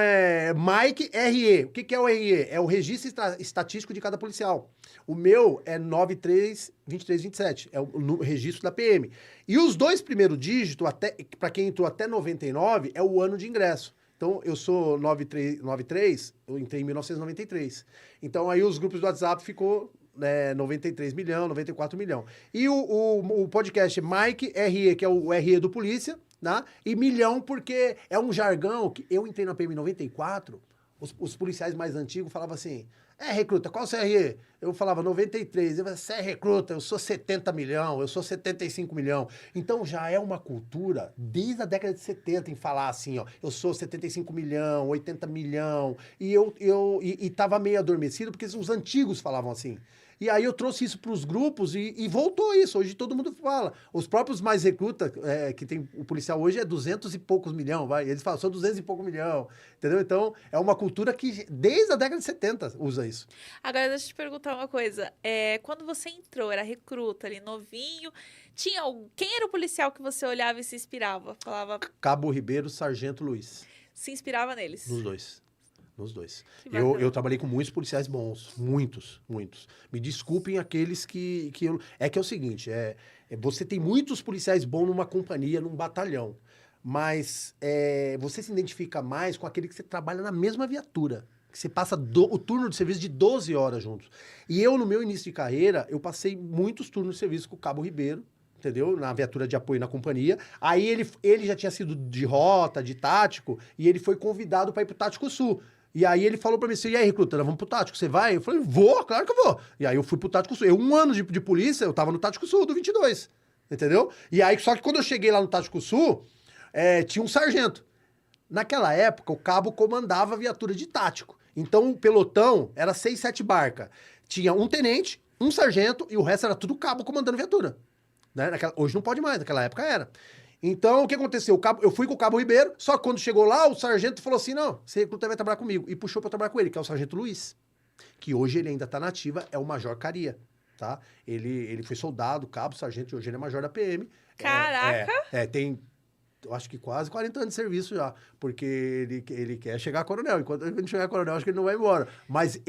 Mike RE. O que é o RE? É o registro estatístico de cada policial. O meu é 932327, é o registro da PM. E os 2 primeiros dígitos, para quem entrou até 99, é o ano de ingresso. Então, eu sou 93, eu entrei em 1993. Então, aí os grupos do WhatsApp ficou 93 milhão, 94 milhão. E o podcast Mike RE, que é o RE do polícia, né? E milhão porque é um jargão que eu entrei na PM 94, os policiais mais antigos falavam assim, recruta, qual o seu RE? Eu falava 93, eu falava, você é recruta, eu sou 70 milhão, eu sou 75 milhão. Então já é uma cultura desde a década de 70 em falar assim, ó, eu sou 75 milhão, 80 milhão, e tava meio adormecido porque os antigos falavam assim. E aí eu trouxe isso para os grupos e voltou isso. Hoje todo mundo fala. Os próprios mais recruta, que tem o policial hoje, é 200 e poucos milhão, vai. Eles falam, são 200 e pouco milhão, entendeu? Então, é uma cultura que desde a década de 70 usa isso. Agora, deixa eu te perguntar uma coisa. Quando você entrou, era recruta ali, novinho, quem era o policial que você olhava e se inspirava? Falava... Cabo Ribeiro, Sargento Luiz. Se inspirava neles? Nos dois. Eu trabalhei com muitos policiais bons. Muitos. Me desculpem aqueles que eu... É o seguinte, você tem muitos policiais bons numa companhia, num batalhão. Mas você se identifica mais com aquele que você trabalha na mesma viatura. Que você passa o turno de serviço de 12 horas juntos. E eu, no meu início de carreira, eu passei muitos turnos de serviço com o Cabo Ribeiro, entendeu? Na viatura de apoio na companhia. Aí ele já tinha sido de rota, de tático, e ele foi convidado para ir pro Tático Sul. E aí ele falou pra mim assim, e aí, recruta, vamos pro Tático, você vai? Eu falei, vou, claro que eu vou. E aí eu fui pro Tático Sul. Um ano de polícia, eu tava no Tático Sul do 22, entendeu? E aí, só que quando eu cheguei lá no Tático Sul, tinha um sargento. Naquela época, o cabo comandava a viatura de tático. Então, o pelotão era 6, 7 barcas. Tinha um tenente, um sargento, e o resto era tudo cabo comandando viatura. Né? Hoje não pode mais, naquela época era. Então, o que aconteceu? Eu fui com o Cabo Ribeiro, só que quando chegou lá, o sargento falou assim, não, você recruta vai trabalhar comigo. E puxou pra trabalhar com ele, que é o Sargento Luiz. Que hoje ele ainda tá na ativa, é o Major Caria, tá? Ele foi soldado, cabo, sargento, e hoje ele é major da PM. Caraca! Tem, eu acho que quase 40 anos de serviço já, porque ele quer chegar a coronel. Enquanto ele não chegar a coronel, acho que ele não vai embora. Mas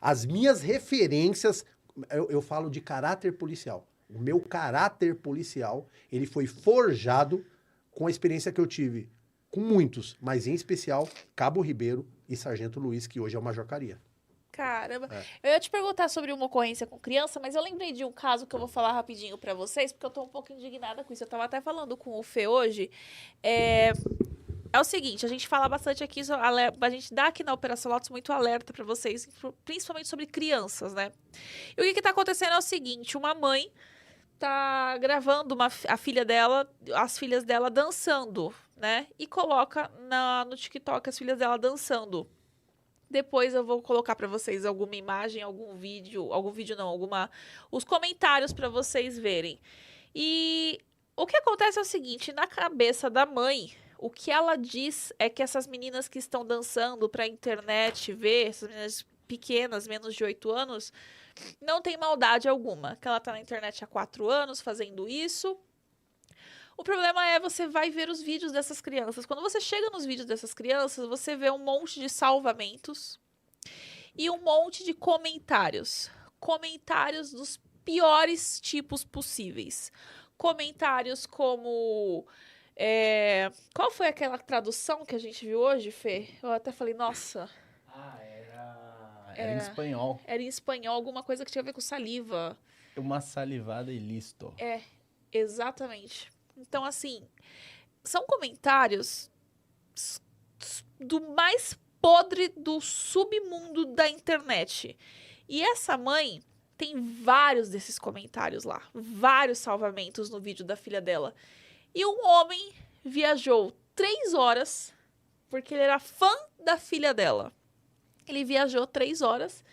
as minhas referências, eu falo de caráter policial. O meu caráter policial, ele foi forjado com a experiência que eu tive com muitos, mas em especial Cabo Ribeiro e Sargento Luiz, que hoje é o Major Caria. Caramba. Eu ia te perguntar sobre uma ocorrência com criança, mas eu lembrei de um caso que eu vou falar rapidinho pra vocês, porque eu tô um pouco indignada com isso. Eu tava até falando com o Fê hoje. É o seguinte, a gente fala bastante aqui, a gente dá aqui na Operação Lotus muito alerta pra vocês, principalmente sobre crianças, né? E o que tá acontecendo é o seguinte, uma mãe tá gravando a filha dela, as filhas dela dançando, né? E coloca no TikTok as filhas dela dançando. Depois eu vou colocar pra vocês alguma imagem, algum vídeo não, os comentários pra vocês verem. E o que acontece é o seguinte, na cabeça da mãe, o que ela diz é que essas meninas que estão dançando pra internet ver, essas meninas pequenas, menos de 8 anos, não tem maldade alguma. Que ela tá na internet há 4 anos fazendo isso. O problema é você vai ver os vídeos dessas crianças. Quando você chega nos vídeos dessas crianças, você vê um monte de salvamentos e um monte de comentários. Comentários dos piores tipos possíveis. Comentários como... qual foi aquela tradução que a gente viu hoje, Fê? Eu até falei, nossa... Era em espanhol. Era em espanhol, alguma coisa que tinha a ver com saliva. Uma salivada e listo. Exatamente. Então, assim, são comentários do mais podre do submundo da internet. E essa mãe tem vários desses comentários lá. Vários salvamentos no vídeo da filha dela. E um homem viajou 3 horas porque ele era fã da filha dela. Ele viajou 3 horas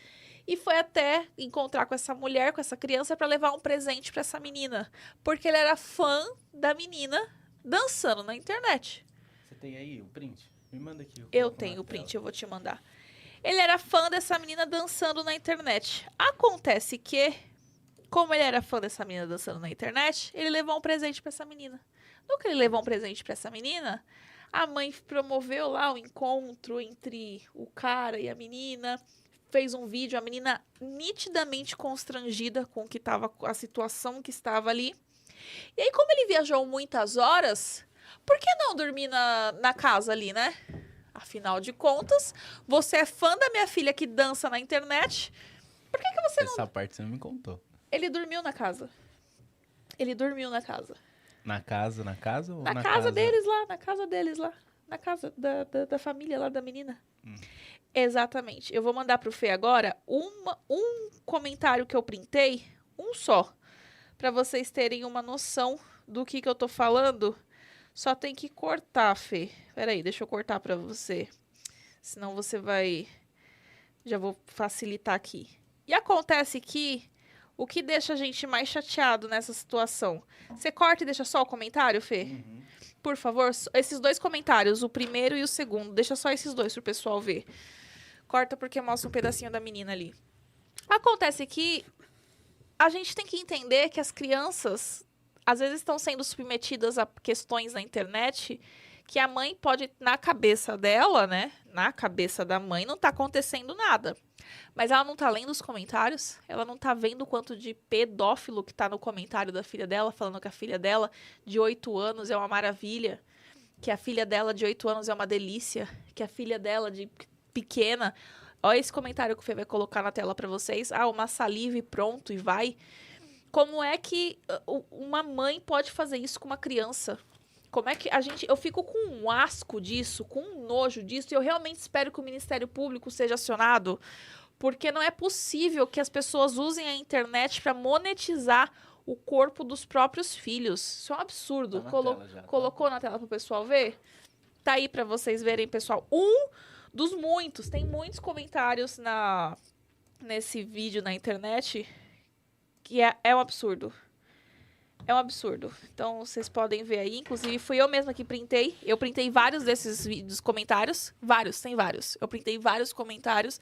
e foi até encontrar com essa mulher, com essa criança, para levar um presente para essa menina. Porque ele era fã da menina dançando na internet. Você tem aí o print? Me manda aqui. Eu tenho o print, eu vou te mandar. Ele era fã dessa menina dançando na internet. Acontece que, como ele era fã dessa menina dançando na internet, ele levou um presente para essa menina. No que ele levou um presente para essa menina, a mãe promoveu lá o encontro entre o cara e a menina, fez um vídeo, a menina nitidamente constrangida com o que estava, a situação que estava ali. E aí, como ele viajou muitas horas, por que não dormir na casa ali, né? Afinal de contas, você é fã da minha filha que dança na internet, por que você não... Essa parte você não me contou. Ele dormiu na casa. Ele dormiu na casa. Na casa ou na casa deles lá, na casa deles lá. Na casa da família lá da menina. Exatamente. Eu vou mandar pro Fê agora um comentário que eu printei, um só, pra vocês terem uma noção do que eu tô falando. Só tem que cortar, Fê. Peraí, deixa eu cortar pra você. Senão você vai... Já vou facilitar aqui. E acontece que... O que deixa a gente mais chateado nessa situação? Você corta e deixa só o comentário, Fê? Por favor, esses 2 comentários, o primeiro e o segundo. Deixa só esses 2 pro pessoal ver. Corta porque mostra um pedacinho da menina ali. Acontece que a gente tem que entender que as crianças, às vezes, estão sendo submetidas a questões na internet que a mãe pode, na cabeça dela, né? Na cabeça da mãe, não tá acontecendo nada. Mas ela não tá lendo os comentários, ela não tá vendo o quanto de pedófilo que tá no comentário da filha dela, falando que a filha dela de 8 anos é uma maravilha, que a filha dela de 8 anos é uma delícia, que a filha dela de pequena... Olha esse comentário que o Fê vai colocar na tela pra vocês. Uma saliva e pronto, e vai. Como é que uma mãe pode fazer isso com uma criança? Como é que eu fico com um asco disso, com um nojo disso, e eu realmente espero que o Ministério Público seja acionado, porque não é possível que as pessoas usem a internet para monetizar o corpo dos próprios filhos. Isso é um absurdo. Tá na tela já, tá? Colocou na tela para o pessoal ver? Tá aí para vocês verem, pessoal. Dos muitos, tem muitos comentários nesse vídeo na internet que é um absurdo. É um absurdo. Então, vocês podem ver aí. Inclusive, fui eu mesma que printei. Eu printei vários desses vídeos, comentários. Vários, tem vários. Eu printei vários comentários,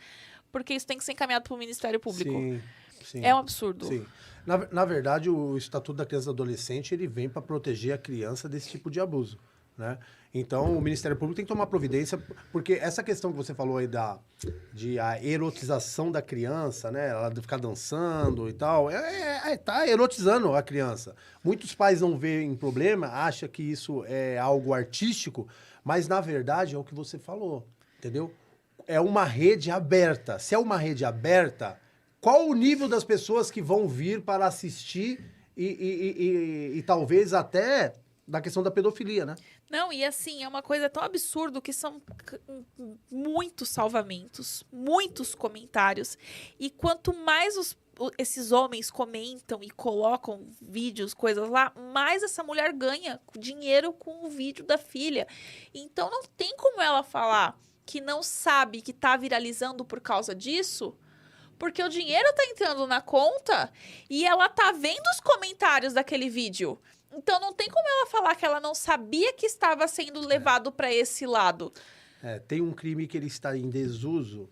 porque isso tem que ser encaminhado para o Ministério Público. Sim. É um absurdo. Sim. Na verdade, o Estatuto da Criança e do Adolescente, ele vem para proteger a criança desse tipo de abuso, né? Então, o Ministério Público tem que tomar providência, porque essa questão que você falou aí de a erotização da criança, né? Ela ficar dançando e tal, tá erotizando a criança. Muitos pais não veem problema, acham que isso é algo artístico, mas, na verdade, é o que você falou, entendeu? É uma rede aberta. Se é uma rede aberta, qual o nível das pessoas que vão vir para assistir e talvez até da questão da pedofilia, né? Não, e assim, é uma coisa tão absurda que são muitos salvamentos, muitos comentários. E quanto mais esses homens comentam e colocam vídeos, coisas lá, mais essa mulher ganha dinheiro com o vídeo da filha. Então não tem como ela falar que não sabe que tá viralizando por causa disso, porque o dinheiro tá entrando na conta e ela tá vendo os comentários daquele vídeo. Então não tem como ela falar que ela não sabia que estava sendo levado para esse lado. Tem um crime que ele está em desuso,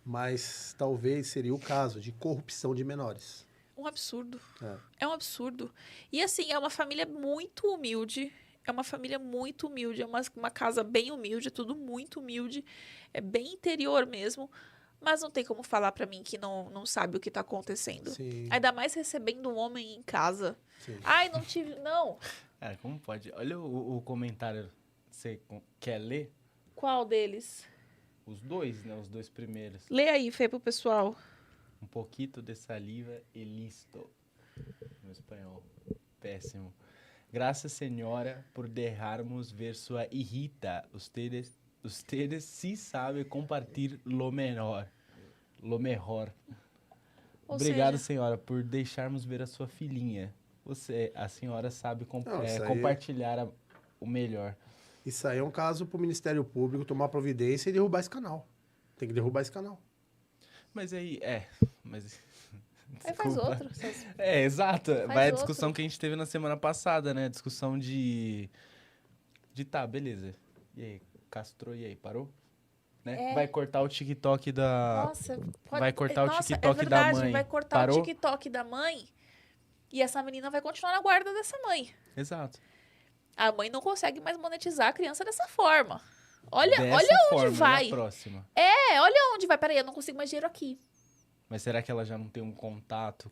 mas talvez seria o caso de corrupção de menores. Um absurdo. É um absurdo. E assim, é uma família muito humilde. É uma família muito humilde. É uma casa bem humilde, é tudo muito humilde. É bem interior mesmo. Mas não tem como falar pra mim que não sabe o que tá acontecendo. Sim. Ainda mais recebendo um homem em casa. Sim. Ai, não tive... Não. Como pode? Olha o comentário. Você quer ler? Qual deles? Os dois, né? Os dois primeiros. Lê aí, Fê, pro pessoal. Um pouquito de saliva e listo. No espanhol. Péssimo. Graças, senhora, por deixarmos ver sua hijita. Ustedes sí sabe compartilhar lo melhor. Lo mejor. Ou Obrigado, seja, senhora, por deixarmos ver a sua filhinha. A senhora sabe isso aí- compartilhar o melhor. Isso aí é um caso para o Ministério Público tomar providência e derrubar esse canal. Tem que derrubar esse canal. Mas aí, mas... aí faz Desculpa. outro. Exato. Vai a outro. discussão que a gente teve na semana passada, né? Discussão de tá, beleza. E aí, castrou, e aí, parou? Né? É. Vai cortar o TikTok da... Nossa, Vai cortar o Nossa, TikTok é verdade, da mãe. vai cortar Parou? o TikTok da mãe e essa menina vai continuar na guarda dessa mãe. Exato. A mãe não consegue mais monetizar a criança dessa forma. Olha Dessa onde forma, vai. E a próxima? Olha onde vai. Peraí, eu não consigo mais dinheiro aqui. Mas será que ela já não tem um contato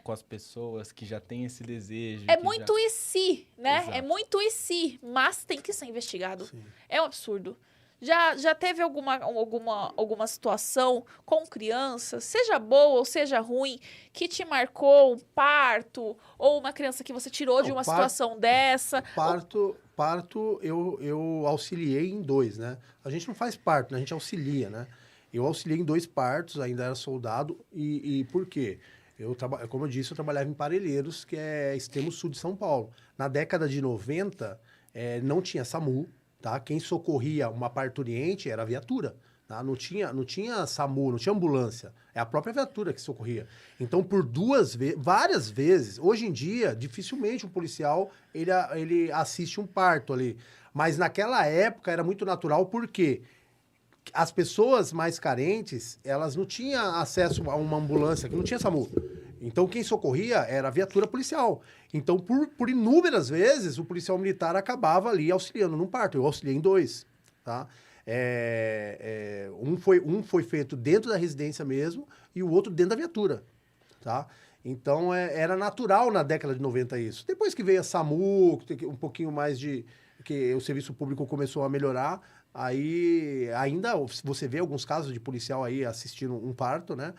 com as pessoas que já têm esse desejo? É que muito e se, né? Exato. É muito e se, mas tem que ser investigado. Sim. É um absurdo. Já teve alguma situação com criança, seja boa ou seja ruim, que te marcou um parto ou uma criança que você tirou de Não, uma parto- situação dessa? Parto eu auxiliei em 2, né? A gente não faz parto, né? A gente auxilia, né? Eu auxiliei em 2 partos, ainda era soldado. E por quê? Como eu disse, eu trabalhava em Parelheiros, que é extremo sul de São Paulo. Na década de 90, não tinha SAMU, tá? Quem socorria uma parturiente era a viatura. Tá? Não tinha SAMU, não tinha ambulância. É a própria viatura que socorria. Então, por várias vezes, hoje em dia, dificilmente um policial ele assiste um parto ali. Mas naquela época era muito natural, porque as pessoas mais carentes, elas não tinham acesso a uma ambulância, que não tinha SAMU. Então, quem socorria era a viatura policial. Então, por inúmeras vezes, o policial militar acabava ali auxiliando num parto. Eu auxiliei em 2, tá? Um foi feito dentro da residência mesmo e o outro dentro da viatura, tá? Então, era natural na década de 90 isso. Depois que veio a SAMU, um pouquinho mais que o serviço público começou a melhorar, aí ainda você vê alguns casos de policial aí assistindo um parto, né?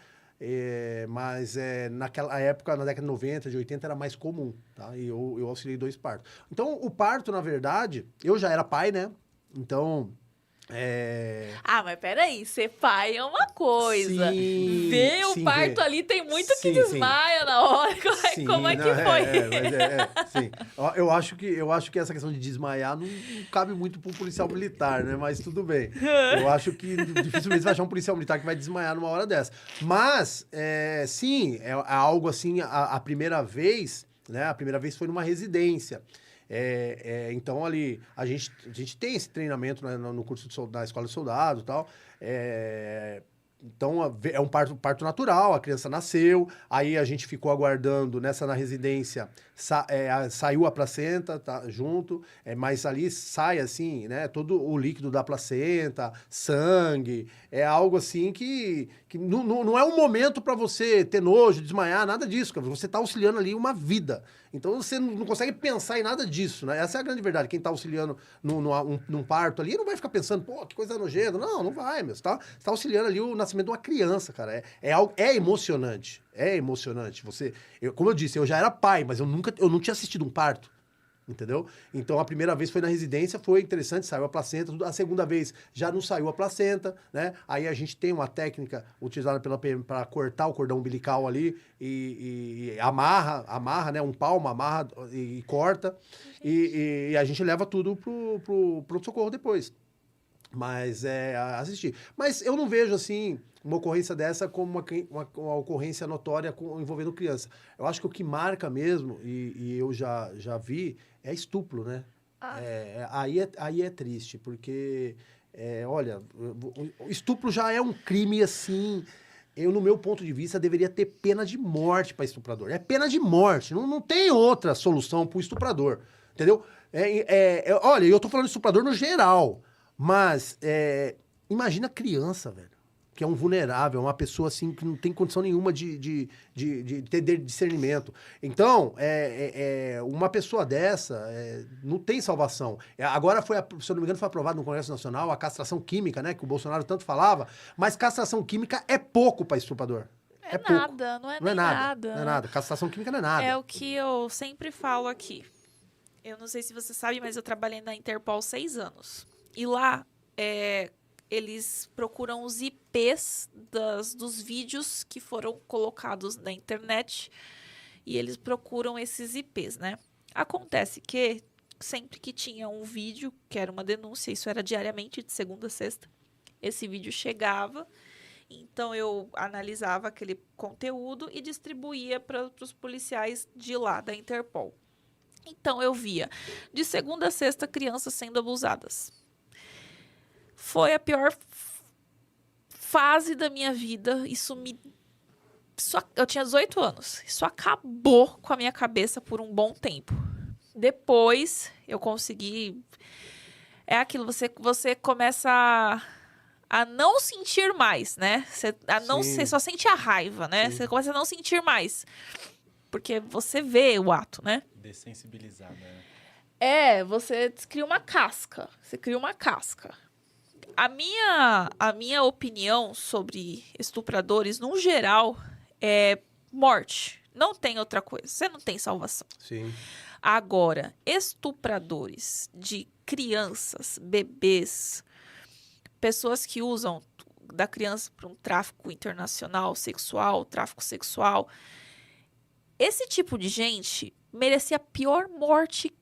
Mas naquela época, na década de 90, de 80, era mais comum, tá? E eu auxiliei 2 partos. Então, o parto, na verdade, eu já era pai, né? Então, Ah, mas peraí, ser pai é uma coisa. Sim, Ver o sim, parto ver. ali tem muito que Sim, desmaia na hora. sim, Como é que não, foi? Sim. Eu acho que essa questão de desmaiar não cabe muito para um policial militar, né? Mas tudo bem. Eu acho que dificilmente você vai achar um policial militar que vai desmaiar numa hora dessa. Mas, sim, é algo assim, a primeira vez, né? A primeira vez foi numa residência. Então, ali, a gente tem esse treinamento, né, no curso da Escola de Soldado e tal. Então, é um parto natural, a criança nasceu, aí a gente ficou aguardando na residência, saiu a placenta, tá, junto, mas ali sai, assim, né, todo o líquido da placenta, sangue, é algo assim que não é um momento para você ter nojo, desmaiar, nada disso, você está auxiliando ali uma vida. Então, você não consegue pensar em nada disso, né? Essa é a grande verdade. Quem está auxiliando num parto ali, não vai ficar pensando, pô, que coisa nojenta. Não vai, meu. Você tá auxiliando ali o nascimento de uma criança, cara. É emocionante. É emocionante. Como eu disse, eu já era pai, mas eu não tinha assistido um parto. Entendeu? Então, a primeira vez foi na residência, foi interessante, saiu a placenta. A segunda vez já não saiu a placenta, né? Aí a gente tem uma técnica utilizada pela PM para cortar o cordão umbilical ali e amarra, né? Um palmo, amarra e corta. E a gente leva tudo pro pronto-socorro depois. Mas assistir. Mas eu não vejo, assim, uma ocorrência dessa como uma ocorrência notória envolvendo criança. Eu acho que o que marca mesmo, e eu já vi, é estupro, né? Aí é triste, porque, olha, o estupro já é um crime, assim... No meu ponto de vista, deveria ter pena de morte para estuprador. É pena de morte. Não tem outra solução para o estuprador. Entendeu? Olha, eu tô falando de estuprador no geral. Mas, imagina criança, velho. Que é um vulnerável, uma pessoa assim que não tem condição nenhuma de ter discernimento. Então, uma pessoa dessa não tem salvação. Agora se eu não me engano, foi aprovado no Congresso Nacional a castração química, né? Que o Bolsonaro tanto falava. Mas castração química é pouco para estuprador. É nada, não é nem nada. Não é nada. Castração química não é nada. É o que eu sempre falo aqui. Eu não sei se você sabe, mas eu trabalhei na Interpol 6 anos. E lá, eles procuram os IPs dos vídeos que foram colocados na internet. E eles procuram esses IPs, né? Acontece que sempre que tinha um vídeo, que era uma denúncia, isso era diariamente, de segunda a sexta, esse vídeo chegava. Então, eu analisava aquele conteúdo e distribuía para os policiais de lá, da Interpol. Então, eu via, de segunda a sexta, crianças sendo abusadas. Foi a pior fase da minha vida. Eu tinha 18 anos. Isso acabou com a minha cabeça por um bom tempo. Depois, eu consegui... É aquilo, você começa a não sentir mais, né? Você só sente a raiva, né? Sim. Você começa a não sentir mais. Porque você vê o ato, né? Dessensibilizada, né? Você cria uma casca. Você cria uma casca. A minha opinião sobre estupradores, no geral, é morte. Não tem outra coisa. Você não tem salvação. Sim. Agora, estupradores de crianças, bebês, pessoas que usam da criança para um tráfico internacional sexual, tráfico sexual, esse tipo de gente merecia a pior morte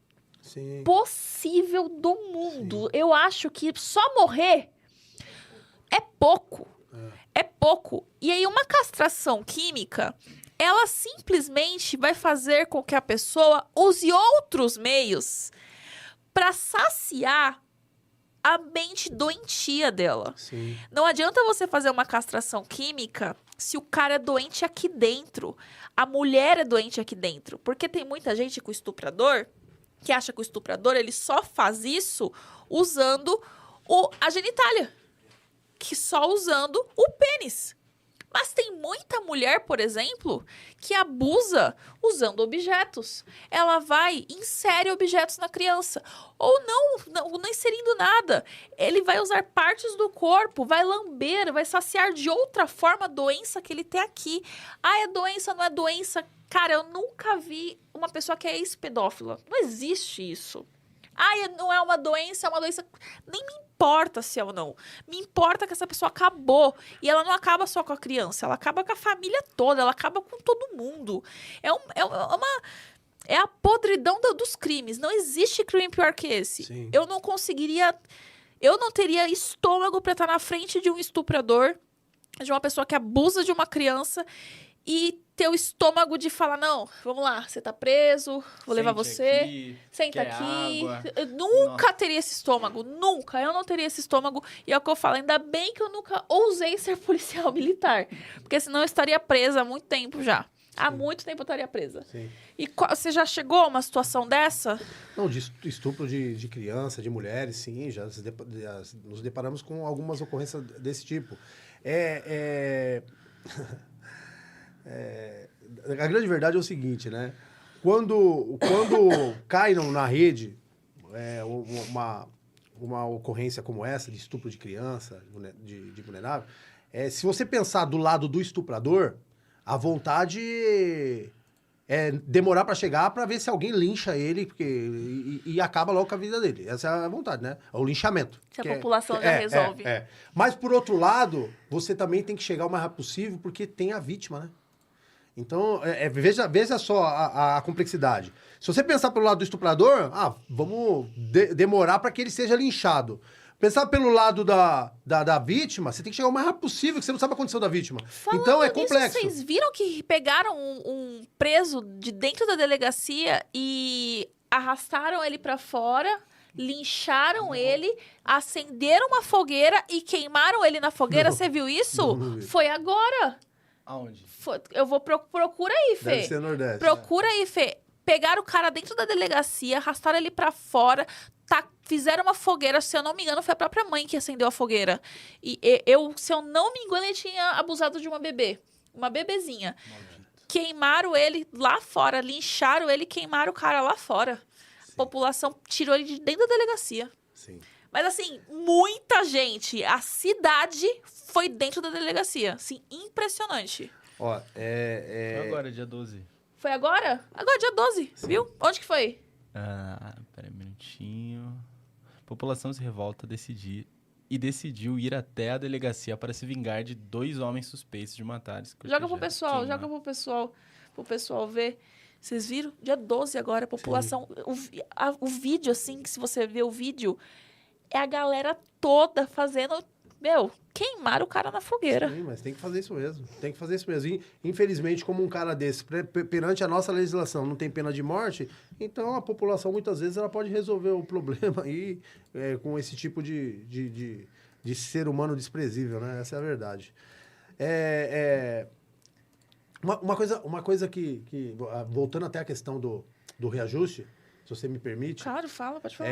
possível do mundo. Sim. Eu acho que só morrer é pouco. É pouco. E aí, uma castração química, ela simplesmente vai fazer com que a pessoa use outros meios para saciar a mente doentia dela. Sim. Não adianta você fazer uma castração química se o cara é doente aqui dentro. A mulher é doente aqui dentro. Porque tem muita gente com estuprador que acha que o estuprador ele só faz isso usando a genitália. Que só usando o pênis. Mas tem muita mulher, por exemplo, que abusa usando objetos. Ela vai e insere objetos na criança. Ou não inserindo nada. Ele vai usar partes do corpo, vai lamber, vai saciar de outra forma a doença que ele tem aqui. É doença, não é doença? Cara, eu nunca vi uma pessoa que é ex-pedófila. Não existe isso. Não é uma doença, é uma doença... Nem me importa se é ou não. Me importa que essa pessoa acabou. E ela não acaba só com a criança, ela acaba com a família toda, ela acaba com todo mundo. É a podridão dos crimes. Não existe crime pior que esse. Sim. Eu não teria estômago pra estar na frente de um estuprador, de uma pessoa que abusa de uma criança e ter o estômago de falar, não, vamos lá, você tá preso, vou levar você, senta aqui. Eu nunca teria esse estômago, nunca, eu não teria esse estômago. E é o que eu falo, ainda bem que eu nunca ousei ser policial militar, porque senão eu estaria presa há muito tempo já. Sim. Há muito tempo eu estaria presa. Sim. E você já chegou a uma situação dessa? Não, de estupro de criança, de mulheres, sim, já nos deparamos com algumas ocorrências desse tipo. A grande verdade é o seguinte, né? Quando cai na rede uma ocorrência como essa, de estupro de criança, de vulnerável, se você pensar do lado do estuprador, a vontade demorar para chegar para ver se alguém lincha ele e acaba logo com a vida dele. Essa é a vontade, né? É o linchamento. Se a população já resolve. Mas, por outro lado, você também tem que chegar o mais rápido possível porque tem a vítima, né? Então, veja só a complexidade. Se você pensar pelo lado do estuprador, vamos demorar para que ele seja linchado. Pensar pelo lado da vítima, você tem que chegar o mais rápido possível, que você não sabe a condição da vítima. Falando então, é nisso, complexo. Vocês viram que pegaram um preso de dentro da delegacia e arrastaram ele pra fora, lincharam ele, acenderam uma fogueira e queimaram ele na fogueira? Você viu isso? Não vi. Foi agora. Aonde? Eu vou... Procura aí, Fê. Deve ser Nordeste. Procura aí, Fê. Pegaram o cara dentro da delegacia, arrastaram ele pra fora, fizeram uma fogueira. Se eu não me engano, foi a própria mãe que acendeu a fogueira. E se eu não me engano, ele tinha abusado de uma bebê. Uma bebezinha. Maldito. Queimaram ele lá fora, lincharam ele, queimaram o cara lá fora. A população tirou ele de dentro da delegacia. Sim. Mas assim, muita gente. A cidade foi dentro da delegacia. Assim, impressionante. Ó, Foi agora, dia 12. Foi agora? Agora, dia 12, viu? Onde que foi? Pera aí um minutinho. A população se revolta decidiu ir até a delegacia para se vingar de 2 homens suspeitos de matar. Joga pro pessoal ver. Vocês viram? Dia 12 agora, a população... O vídeo, assim, que se você ver o vídeo, é a galera toda fazendo... queimaram o cara na fogueira. Sim, mas tem que fazer isso mesmo. Tem que fazer isso mesmo. E, infelizmente, como um cara desse, perante a nossa legislação, não tem pena de morte, então a população, muitas vezes, ela pode resolver o problema aí com esse tipo de ser humano desprezível, né? Essa é a verdade. Uma coisa que voltando até a questão do reajuste, se você me permite... Claro, pode falar.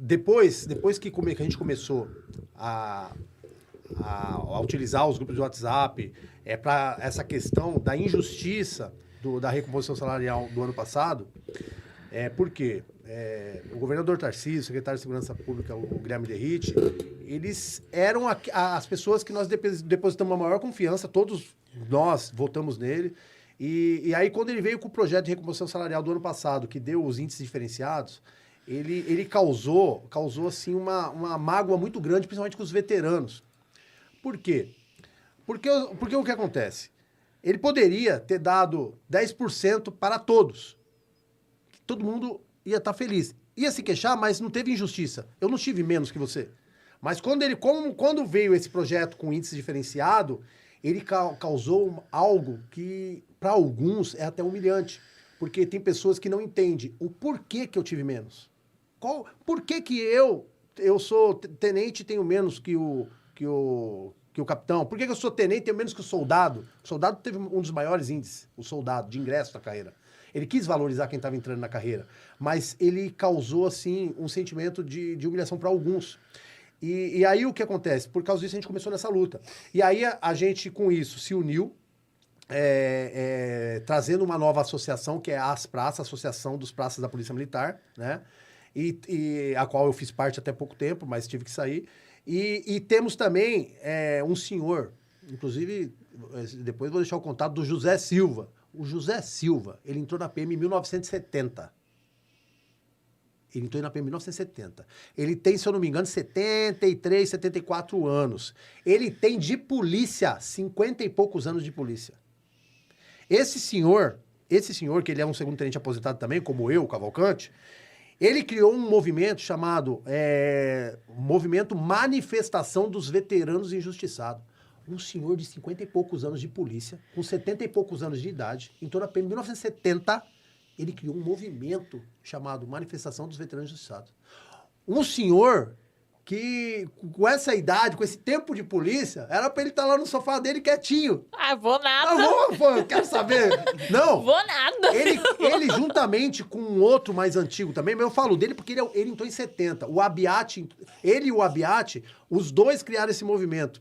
Depois que a gente começou a utilizar os grupos de WhatsApp para essa questão da injustiça da recomposição salarial do ano passado, por quê? O governador Tarcísio, o secretário de Segurança Pública, o Guilherme Derrite, eles eram as pessoas que nós depositamos a maior confiança, todos nós votamos nele. E aí, quando ele veio com o projeto de recomposição salarial do ano passado, que deu os índices diferenciados, ele causou assim, uma mágoa muito grande, principalmente com os veteranos. Por quê? Porque o que acontece? Ele poderia ter dado 10% para todos. Todo mundo ia estar feliz. Ia se queixar, mas não teve injustiça. Eu não tive menos que você. Mas quando veio esse projeto com índice diferenciado, ele causou algo que, para alguns, é até humilhante. Porque tem pessoas que não entendem o porquê que eu tive menos. Por que eu sou tenente e tenho menos que o capitão? Por que eu sou tenente e tenho menos que o soldado? O soldado teve um dos maiores índices, o soldado, de ingresso na carreira. Ele quis valorizar quem estava entrando na carreira, mas ele causou, assim, um sentimento de humilhação para alguns. E aí o que acontece? Por causa disso a gente começou nessa luta. E aí a gente, com isso, se uniu, trazendo uma nova associação, que é a ASPraça, Associação dos Praças da Polícia Militar, né? E a qual eu fiz parte até pouco tempo, mas tive que sair. E temos também um senhor, inclusive, depois vou deixar o contato do José Silva. O José Silva, ele entrou na PM em 1970. Ele tem, se eu não me engano, 73, 74 anos. Ele tem de polícia 50 e poucos anos de polícia. Esse senhor, que ele é um segundo tenente aposentado também, como eu, Cavalcante, ele criou um movimento chamado Movimento Manifestação dos Veteranos Injustiçados. Um senhor de 50 e poucos anos de polícia, com 70 e poucos anos de idade, em torno de 1970, ele criou um movimento chamado Manifestação dos Veteranos Injustiçados. Um senhor que, com essa idade, com esse tempo de polícia, era pra ele estar lá no sofá dele quietinho. Vou nada. Eu quero saber. Não. Vou nada. Ele juntamente com um outro mais antigo também, mas eu falo dele porque ele entrou em 70. O Abiati, ele e o Abiati, os dois criaram esse movimento.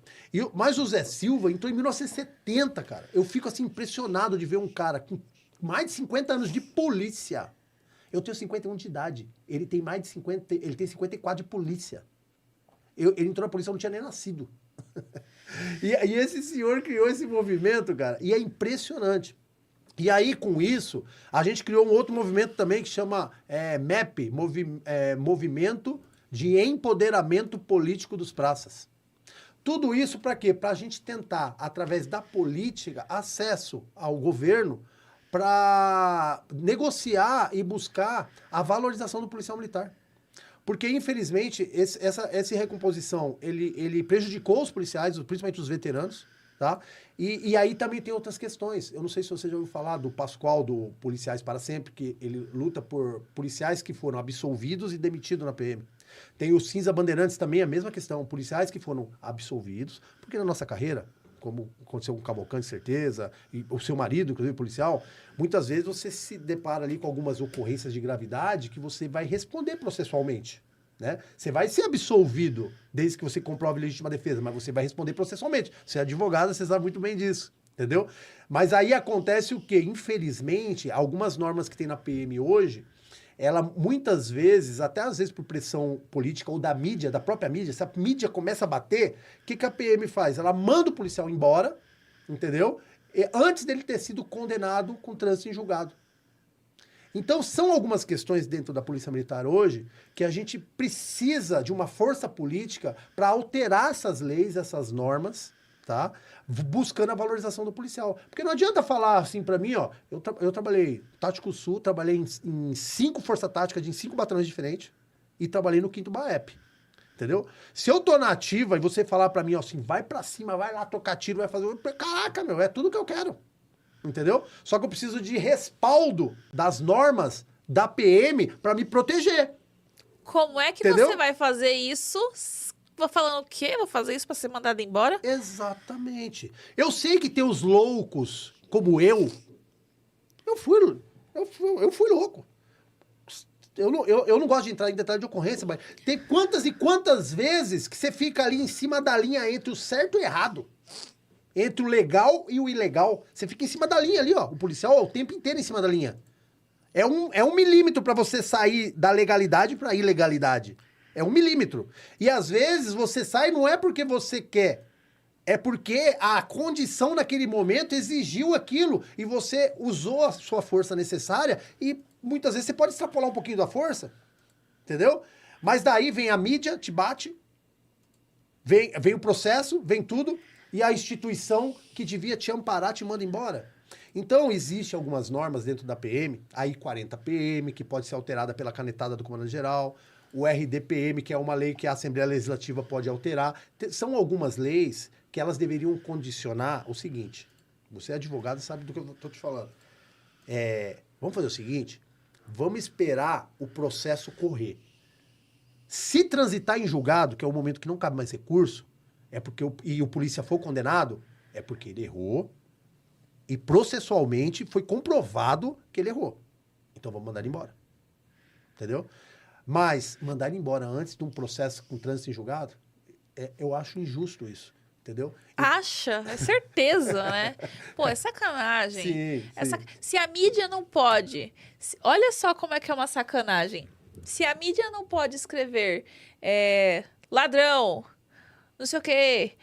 Mas o Zé Silva entrou em 1970, cara. Eu fico assim impressionado de ver um cara com mais de 50 anos de polícia. Eu tenho 51 de idade. Ele tem mais de 50, ele tem 54 de polícia. Ele entrou na polícia, eu não tinha nem nascido. E esse senhor criou esse movimento, cara. E é impressionante. E aí, com isso, a gente criou um outro movimento também que chama MEP, Movimento de Empoderamento Político dos Praças. Tudo isso para quê? Para a gente tentar, através da política, acesso ao governo para negociar e buscar a valorização do policial militar. Porque, infelizmente, essa recomposição, ele prejudicou os policiais, principalmente os veteranos, tá? E aí também tem outras questões. Eu não sei se você já ouviu falar do Pascoal, do Policiais para Sempre, que ele luta por policiais que foram absolvidos e demitidos na PM. Tem o Cinza Bandeirantes também, a mesma questão. Policiais que foram absolvidos, porque na nossa carreira, como aconteceu com o Cavalcante, certeza, e o seu marido, inclusive policial, muitas vezes você se depara ali com algumas ocorrências de gravidade que você vai responder processualmente, né? Você vai ser absolvido desde que você comprove legítima defesa, mas você vai responder processualmente. Você é advogado, você sabe muito bem disso, entendeu? Mas aí acontece o quê? Infelizmente, algumas normas que tem na PM hoje, ela muitas vezes, até às vezes por pressão política ou da mídia, da própria mídia, se a mídia começa a bater, o que a PM faz? Ela manda o policial embora, entendeu? Antes dele ter sido condenado com trânsito em julgado. Então, são algumas questões dentro da Polícia Militar hoje que a gente precisa de uma força política para alterar essas leis, essas normas, tá? Buscando a valorização do policial. Porque não adianta falar assim para mim, ó, eu trabalhei Tático Sul, trabalhei em 5 forças táticas, em 5 batalhões diferentes, e trabalhei no 5º BAEP. Entendeu? Se eu tô na ativa e você falar para mim, ó, assim, vai para cima, vai lá tocar tiro, vai fazer... Caraca, meu, é tudo que eu quero. Entendeu? Só que eu preciso de respaldo das normas da PM para me proteger. Como é que Entendeu? você vai fazer isso? Vou falando o quê? Vou fazer isso para ser mandado embora? Exatamente. Eu sei que tem os loucos, como eu. Eu fui louco. Eu não gosto de entrar em detalhe de ocorrência, mas tem quantas e quantas vezes que você fica ali em cima da linha entre o certo e o errado. Entre o legal e o ilegal. Você fica em cima da linha ali, ó. O policial o tempo inteiro em cima da linha. É um milímetro para você sair da legalidade para a ilegalidade. É 1 milímetro. E às vezes você sai não é porque você quer. É porque a condição naquele momento exigiu aquilo. E você usou a sua força necessária. E muitas vezes você pode extrapolar um pouquinho da força. Entendeu? Mas daí vem a mídia, te bate. Vem o processo, vem tudo. E a instituição que devia te amparar te manda embora. Então, existem algumas normas dentro da PM, a I-40PM, que pode ser alterada pela canetada do comandante-geral, o RDPM, que é uma lei que a Assembleia Legislativa pode alterar. São algumas leis que elas deveriam condicionar o seguinte, você é advogado e sabe do que eu estou te falando. Vamos fazer o seguinte, vamos esperar o processo correr. Se transitar em julgado, que é o momento que não cabe mais recurso, é porque o polícia for condenado, é porque ele errou e processualmente foi comprovado que ele errou. Então vamos mandar ele embora. Entendeu? Mas mandar ele embora antes de um processo com trânsito em julgado, eu acho injusto isso. Entendeu? Acha? É certeza, né? Pô, é sacanagem. Sim. Se a mídia não pode... Olha só como é que é uma sacanagem. Se a mídia não pode escrever ladrão... não sei o quê,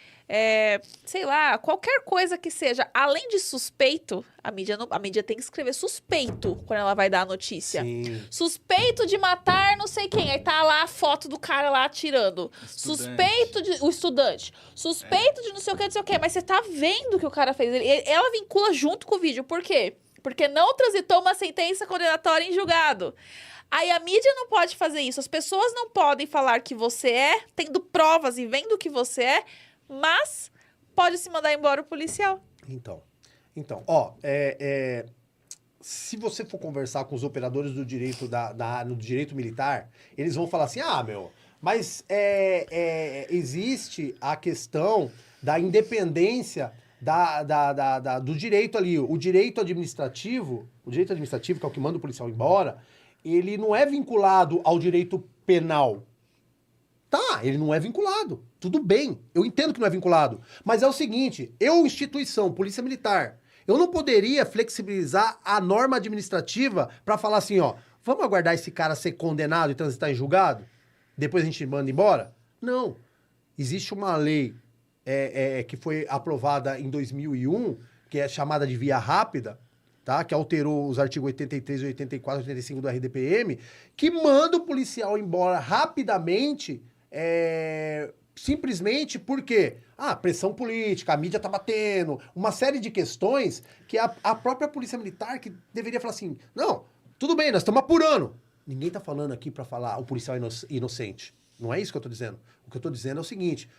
sei lá, qualquer coisa que seja, além de suspeito, a mídia tem que escrever suspeito quando ela vai dar a notícia. Sim. Suspeito de matar não sei quem, aí tá lá a foto do cara lá atirando. Suspeito de... o estudante. Suspeito de não sei o quê, mas você tá vendo o que o cara fez. Ela vincula junto com o vídeo, por quê? Porque não transitou uma sentença condenatória em julgado. Aí a mídia não pode fazer isso. As pessoas não podem falar que você tendo provas e vendo que você mas pode se mandar embora o policial. Então, ó, se você for conversar com os operadores do direito no direito militar, eles vão falar assim, mas existe a questão da independência do direito ali. O direito administrativo, que é o que manda o policial embora, ele não é vinculado ao direito penal. Tá, ele não é vinculado. Tudo bem, eu entendo que não é vinculado. Mas é o seguinte, instituição, Polícia Militar, eu não poderia flexibilizar a norma administrativa para falar assim, ó, vamos aguardar esse cara ser condenado e transitar em julgado? Depois a gente manda embora? Não. Existe uma lei que foi aprovada em 2001, que é chamada de via rápida, tá? Que alterou os artigos 83, 84, 85 do RDPM, que manda o policial embora rapidamente, simplesmente porque pressão política, a mídia tá batendo, uma série de questões que a própria Polícia Militar que deveria falar assim, não, tudo bem, nós estamos apurando. Ninguém tá falando aqui para falar o policial inocente. Não é isso que eu tô dizendo. O que eu tô dizendo é o seguinte,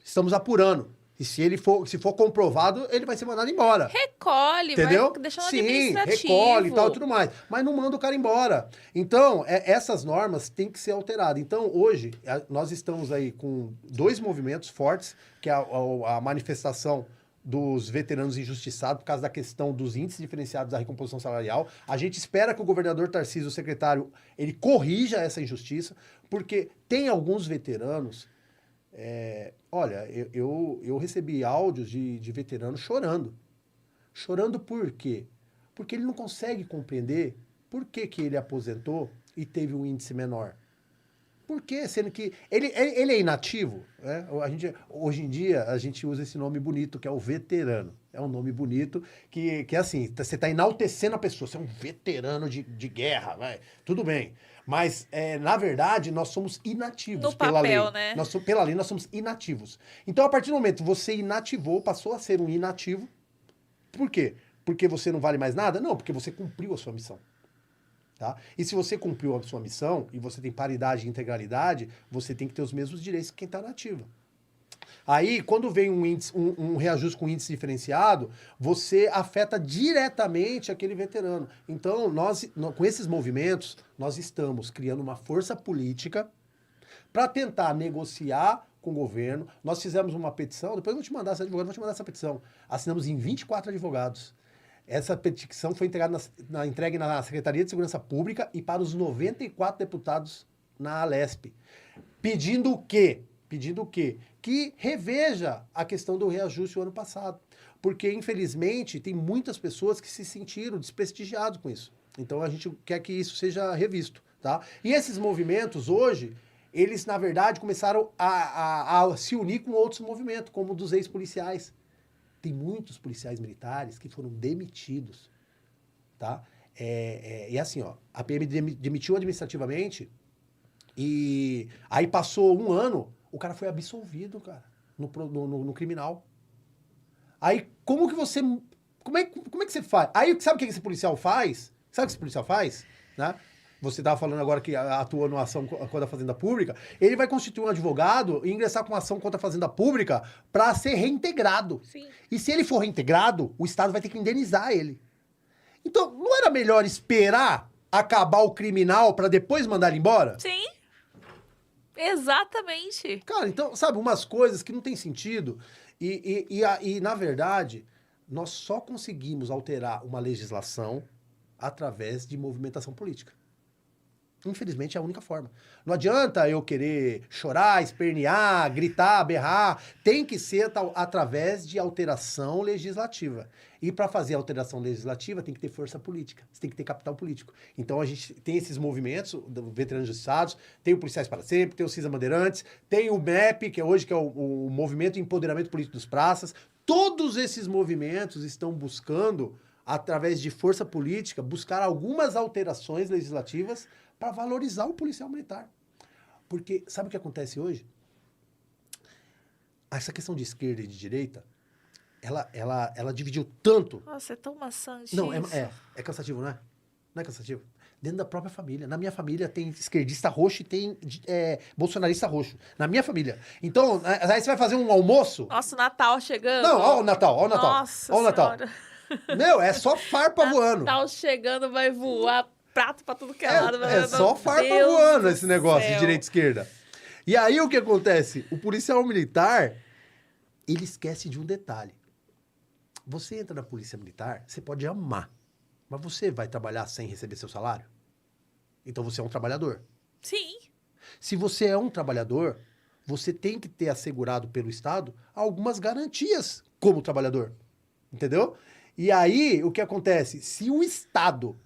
estamos apurando. E se for comprovado, ele vai ser mandado embora. Recolhe, entendeu? vai deixando Sim, administrativo. recolhe e tal, tudo mais. Mas não manda o cara embora. Então, essas normas têm que ser alteradas. Então, hoje, nós estamos aí com 2 movimentos fortes, que é a manifestação dos veteranos injustiçados por causa da questão dos índices diferenciados da recomposição salarial. A gente espera que o governador Tarcísio, o secretário, ele corrija essa injustiça, porque tem alguns veteranos... olha, eu recebi áudios de veteranos chorando. Chorando por quê? Porque ele não consegue compreender por que ele aposentou e teve um índice menor. Por quê? Sendo que ele é inativo. Né? Hoje em dia, a gente usa esse nome bonito, que é o veterano. É um nome bonito que assim, você está enaltecendo a pessoa. Você é um veterano de guerra, vai. Tudo bem. Mas, na verdade, nós somos inativos no pela papel, lei. né? Pela lei, nós somos inativos. Então, a partir do momento que você inativou, passou a ser um inativo. Por quê? Porque você não vale mais nada? Não, porque você cumpriu a sua missão. Tá? E se você cumpriu a sua missão e você tem paridade e integralidade, você tem que ter os mesmos direitos que quem está na ativa. Aí, quando vem um reajuste com índice diferenciado, você afeta diretamente aquele veterano. Então, com esses movimentos, nós estamos criando uma força política para tentar negociar com o governo. Nós fizemos uma petição, depois eu vou te mandar essa petição. Assinamos em 24 advogados. Essa petição foi entregue na Secretaria de Segurança Pública e para os 94 deputados na Alesp. Pedindo o quê? Que reveja a questão do reajuste o ano passado. Porque, infelizmente, tem muitas pessoas que se sentiram desprestigiados com isso. Então, a gente quer que isso seja revisto, tá? E esses movimentos, hoje, eles, na verdade, começaram a se unir com outros movimentos, como o dos ex-policiais. Tem muitos policiais militares que foram demitidos, tá? E assim, a PM demitiu administrativamente e aí passou um ano, o cara foi absolvido, cara, no criminal. Aí, como é que você faz? Aí, sabe o que esse policial faz? Né? Você estava falando agora que atua numa ação contra a Fazenda Pública. Ele vai constituir um advogado e ingressar com uma ação contra a Fazenda Pública para ser reintegrado. Sim. E se ele for reintegrado, o Estado vai ter que indenizar ele. Então, não era melhor esperar acabar o criminal para depois mandar ele embora? Sim. Exatamente. Cara, então, sabe, umas coisas que não tem sentido. E na verdade, nós só conseguimos alterar uma legislação através de movimentação política. Infelizmente, é a única forma. Não adianta eu querer chorar, espernear, gritar, berrar. Tem que ser através de alteração legislativa. E para fazer alteração legislativa, tem que ter força política. Você tem que ter capital político. Então, a gente tem esses movimentos, do Veteranos Justiçados, tem o Policiais para Sempre, tem o Cisa Bandeirantes, tem o MEP, que é o Movimento de Empoderamento Político dos Praças. Todos esses movimentos estão buscando, através de força política, buscar algumas alterações legislativas para valorizar o policial militar. Porque sabe o que acontece hoje? Essa questão de esquerda e de direita, ela dividiu tanto... Nossa, é tão maçante Não, isso. é cansativo, não é? Não é cansativo? Dentro da própria família. Na minha família tem esquerdista roxo e tem bolsonarista roxo. Na minha família. Então, aí você vai fazer um almoço... Nossa, o Natal chegando. Não, ó o Natal. Nossa Ó o Natal. Senhora. Meu, é só farpa voando. Natal chegando, vai voar prato pra tudo que é lado. É só farpa voando esse negócio de direita e esquerda. E aí o que acontece? O policial militar, ele esquece de um detalhe. Você entra na polícia militar, você pode amar, mas você vai trabalhar sem receber seu salário? Então você é um trabalhador. Sim. Se você é um trabalhador, você tem que ter assegurado pelo Estado algumas garantias como trabalhador. Entendeu? E aí, o que acontece? Se o Estado,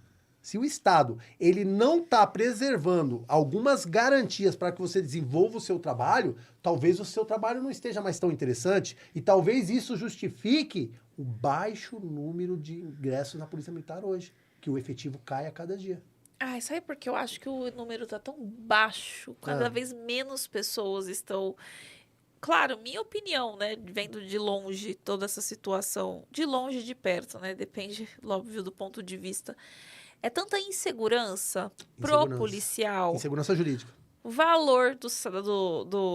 ele não está preservando algumas garantias para que você desenvolva o seu trabalho, talvez o seu trabalho não esteja mais tão interessante e talvez isso justifique o baixo número de ingressos na Polícia Militar hoje, que o efetivo cai a cada dia. Ai, sabe por que eu acho que o número tá tão baixo? Cada vez menos pessoas estão... Claro, minha opinião, né? Vendo de longe toda essa situação. De longe e de perto, né? Depende, óbvio, do ponto de vista. É tanta insegurança pro policial. Insegurança jurídica. O valor do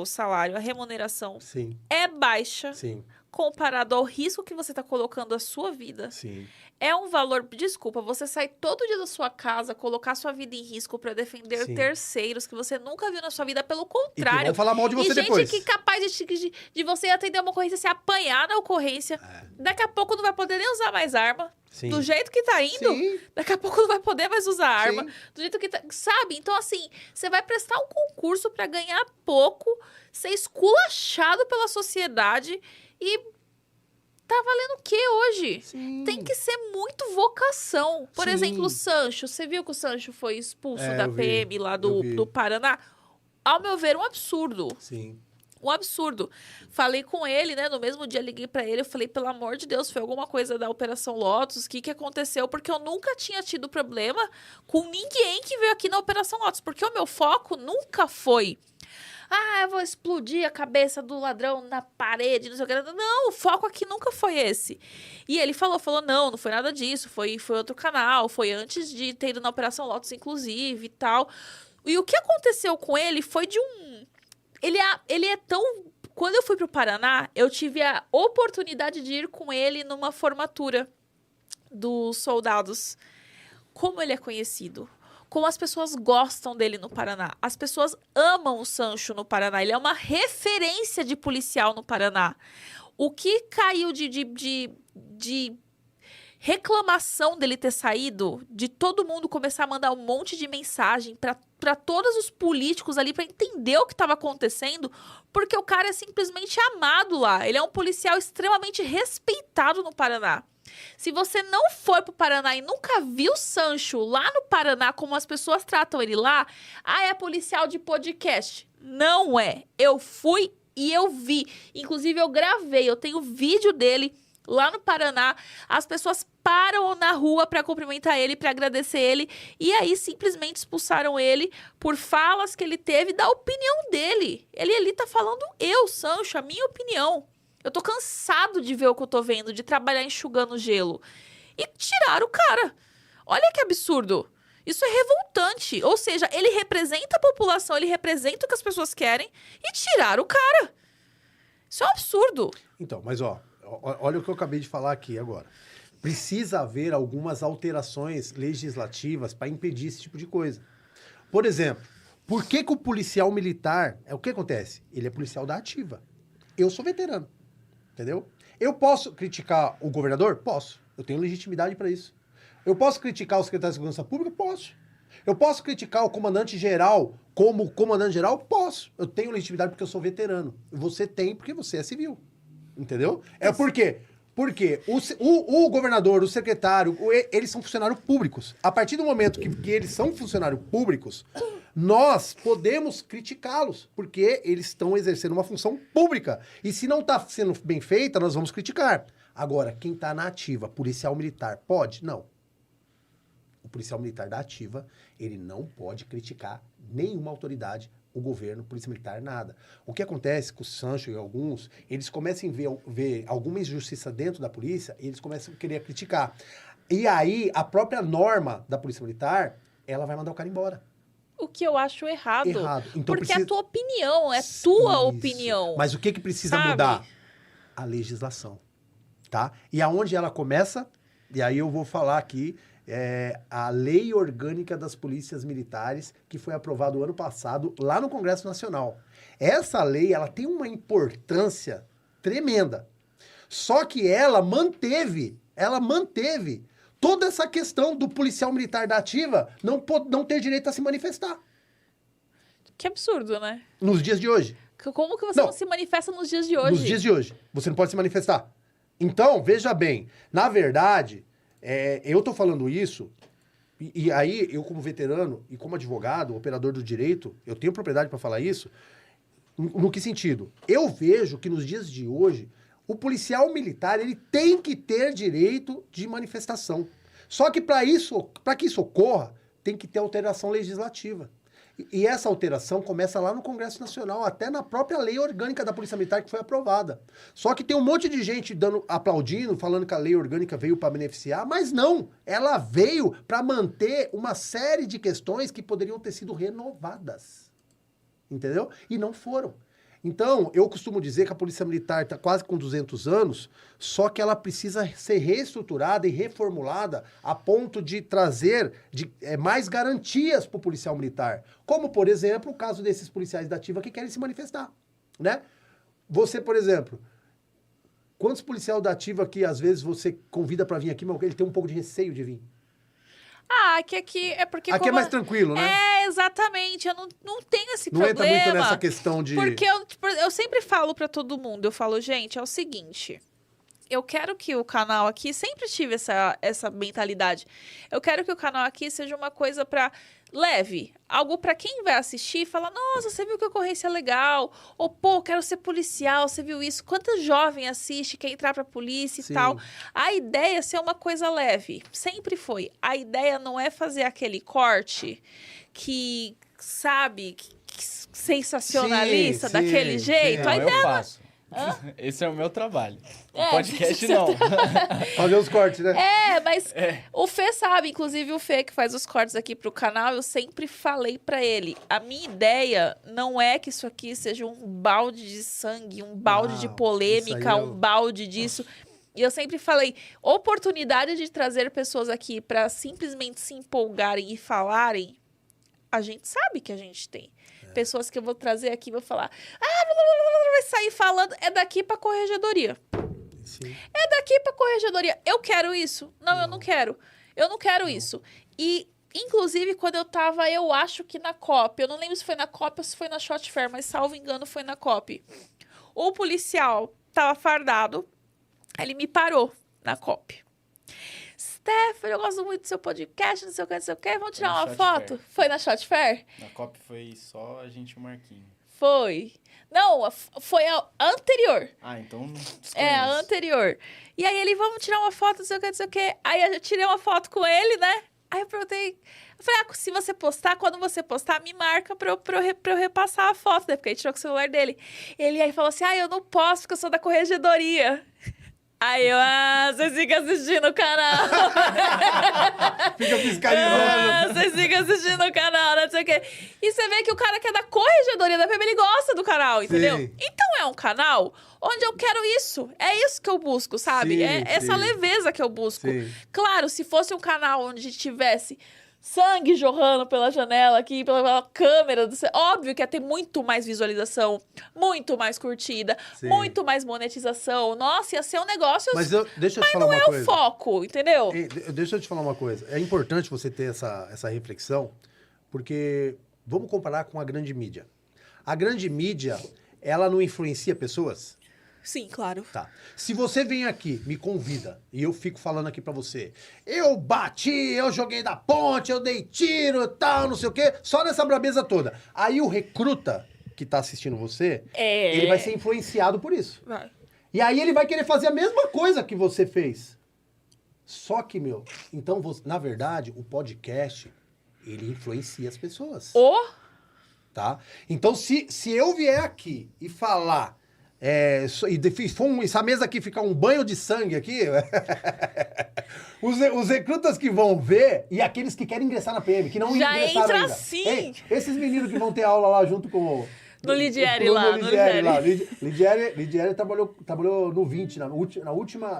salário, a remuneração Sim. é baixa. Sim. Comparado ao risco que você está colocando a sua vida. Sim. É um valor... Desculpa, você sai todo dia da sua casa, colocar sua vida em risco para defender terceiros que você nunca viu na sua vida, pelo contrário. E que vão falar mal de você depois. E gente que é capaz de você atender uma ocorrência, se apanhar na ocorrência. Daqui a pouco não vai poder nem usar mais arma. Sim. Do jeito que tá indo, Sim. daqui a pouco não vai poder mais usar arma. Sim. Do jeito que tá... Sabe? Então, assim, você vai prestar um concurso para ganhar pouco, ser esculachado pela sociedade e... Tá valendo o quê hoje? Sim. Tem que ser muito vocação. Por Sim. exemplo, o Sancho. Você viu que o Sancho foi expulso da eu vi. PM lá Eu vi. do Paraná? Ao meu ver, um absurdo. Sim. Um absurdo. Falei com ele, né? No mesmo dia liguei pra ele. Eu falei, pelo amor de Deus, foi alguma coisa da Operação Lotus? O que aconteceu? Porque eu nunca tinha tido problema com ninguém que veio aqui na Operação Lotus. Porque o meu foco nunca foi... eu vou explodir a cabeça do ladrão na parede, não sei o que. Não, o foco aqui nunca foi esse. E ele falou, não foi nada disso, foi outro canal, foi antes de ter ido na Operação Lotus, inclusive, e tal. E o que aconteceu com ele foi de um... Ele é tão... Quando eu fui pro Paraná, eu tive a oportunidade de ir com ele numa formatura dos soldados. Como ele é conhecido? Como as pessoas gostam dele no Paraná. As pessoas amam o Sancho no Paraná. Ele é uma referência de policial no Paraná. O que caiu de reclamação dele ter saído, de todo mundo começar a mandar um monte de mensagem para todos os políticos ali, para entender o que estava acontecendo, porque o cara é simplesmente amado lá. Ele é um policial extremamente respeitado no Paraná. Se você não foi pro Paraná e nunca viu o Sancho lá no Paraná, como as pessoas tratam ele lá, é policial de podcast. Não é. Eu fui e eu vi. Inclusive, eu gravei. Eu tenho vídeo dele lá no Paraná. As pessoas param na rua para cumprimentar ele, para agradecer ele. E aí, simplesmente expulsaram ele por falas que ele teve da opinião dele. Ele ali tá falando Sancho, a minha opinião. Eu tô cansado de ver o que eu tô vendo, de trabalhar enxugando gelo. E tiraram o cara. Olha que absurdo. Isso é revoltante. Ou seja, ele representa a população, ele representa o que as pessoas querem e tiraram o cara. Isso é um absurdo. Então, mas olha o que eu acabei de falar aqui agora. Precisa haver algumas alterações legislativas para impedir esse tipo de coisa. Por exemplo, por que o policial militar... O que acontece? Ele é policial da ativa. Eu sou veterano. Entendeu? Eu posso criticar o governador? Posso. Eu tenho legitimidade para isso. Eu posso criticar o secretário de Segurança Pública? Posso. Eu posso criticar o comandante-geral como comandante-geral? Posso. Eu tenho legitimidade porque eu sou veterano. Você tem porque você é civil. Entendeu? É por quê? Porque o governador, o secretário, eles são funcionários públicos. A partir do momento que eles são funcionários públicos, nós podemos criticá-los, porque eles estão exercendo uma função pública. E se não está sendo bem feita, nós vamos criticar. Agora, quem está na ativa, policial militar, pode? Não. O policial militar da ativa, ele não pode criticar nenhuma autoridade, o governo, polícia militar, nada. O que acontece com o Sancho e alguns, eles começam a ver alguma injustiça dentro da polícia e eles começam a querer criticar. E aí, a própria norma da polícia militar, ela vai mandar o cara embora. O que eu acho errado. Então, porque é a tua opinião, é tua opinião. Mas o que precisa mudar? A legislação, tá? E aonde ela começa, e aí eu vou falar aqui, a Lei Orgânica das Polícias Militares, que foi aprovada o ano passado lá no Congresso Nacional. Essa lei, ela tem uma importância tremenda. Só que ela manteve toda essa questão do policial militar da ativa não ter direito a se manifestar. Que absurdo, né? Nos dias de hoje. Como que você não se manifesta nos dias de hoje? Nos dias de hoje. Você não pode se manifestar. Então, veja bem, na verdade, eu tô falando isso, e aí eu como veterano e como advogado, operador do direito, eu tenho propriedade para falar isso, no que sentido? Eu vejo que nos dias de hoje, O policial militar, ele tem que ter direito de manifestação. Só que para que isso ocorra, tem que ter alteração legislativa. E essa alteração começa lá no Congresso Nacional, até na própria lei orgânica da Polícia Militar que foi aprovada. Só que tem um monte de gente aplaudindo, falando que a lei orgânica veio para beneficiar, mas não. Ela veio para manter uma série de questões que poderiam ter sido renovadas. Entendeu? E não foram. Então, eu costumo dizer que a Polícia Militar está quase com 200 anos, só que ela precisa ser reestruturada e reformulada a ponto de trazer mais garantias para o policial militar. Como, por exemplo, o caso desses policiais da ativa que querem se manifestar, né? Você, por exemplo, quantos policiais da ativa que às vezes você convida para vir aqui, mas ele tem um pouco de receio de vir? Aqui é porque... Aqui é mais tranquilo, né? Exatamente. Eu não tenho esse problema. Não entra muito nessa questão de... Porque eu sempre falo pra todo mundo, eu falo, gente, é o seguinte... Eu quero que o canal aqui, sempre tive essa mentalidade. Eu quero que o canal aqui seja uma coisa pra leve. Algo pra quem vai assistir e falar, nossa, você viu que a ocorrência é legal. Ou, pô, quero ser policial, você viu isso? Quanta jovem assiste, quer entrar pra polícia e tal. A ideia é ser uma coisa leve. Sempre foi. A ideia não é fazer aquele corte que, sabe, sensacionalista, daquele jeito. A ideia eu faço. Esse é o meu trabalho. O podcast não. Fazer os cortes, né? Mas o Fê sabe, inclusive o Fê que faz os cortes aqui pro canal, eu sempre falei pra ele, a minha ideia não é que isso aqui seja um balde de sangue, um balde de polêmica, um balde disso. E eu sempre falei, oportunidade de trazer pessoas aqui pra simplesmente se empolgarem e falarem, a gente sabe que a gente tem. Pessoas que eu vou trazer aqui, vou falar, vai sair falando, é daqui pra corregedoria. Sim. É daqui pra corregedoria. Eu quero isso? Não, eu não quero. Eu não quero isso. E, inclusive, quando eu tava, eu acho que na COP, eu não lembro se foi na COP ou se foi na Shot Fair, mas, salvo engano, foi na COP. O policial tava fardado, ele me parou na COP. Stephanie, eu gosto muito do seu podcast, não sei o que, não sei o que. Vamos tirar uma foto? Foi na Shot Fair? Na COP foi só a gente e o Marquinhos. Foi. Não, foi a anterior. Então a anterior. E aí ele, vamos tirar uma foto, não sei o que, não sei o que. Aí eu tirei uma foto com ele, né? Aí eu perguntei, eu falei, se você postar, quando você postar, me marca pra eu repassar a foto, né? Porque aí tirou com o celular dele. Ele aí falou assim, eu não posso porque eu sou da corregedoria. Aí eu, vocês ficam assistindo o canal. Fica fiscalizando. Vocês ficam assistindo o canal, não sei o quê. E você vê que o cara que é da corregedoria da PM, ele gosta do canal, entendeu? Sim. Então é um canal onde eu quero isso. É isso que eu busco, sabe? Sim, essa leveza que eu busco. Sim. Claro, se fosse um canal onde tivesse sangue jorrando pela janela aqui, pela câmera, óbvio que ia ter muito mais visualização, muito mais curtida, muito mais monetização. Nossa, ia ser um negócio... Mas deixa eu te falar uma coisa. Mas não é o foco, entendeu? Deixa eu te falar uma coisa. É importante você ter essa reflexão, porque vamos comparar com a grande mídia. A grande mídia, ela não influencia pessoas? Sim, claro. Tá. Se você vem aqui, me convida, e eu fico falando aqui pra você, eu bati, eu joguei da ponte, eu dei tiro e tal, não sei o quê, só nessa brabeza toda. Aí o recruta que tá assistindo você, ele vai ser influenciado por isso. Vai. E aí ele vai querer fazer a mesma coisa que você fez. Só que, então, na verdade, o podcast, ele influencia as pessoas. Tá? Então, se eu vier aqui e falar... essa mesa aqui ficar um banho de sangue aqui, os recrutas que vão ver e aqueles que querem ingressar na PM, que não já ingressaram entra ainda. assim. Esses meninos que vão ter aula lá junto com no Lidieri lá. Lidieri trabalhou no 20,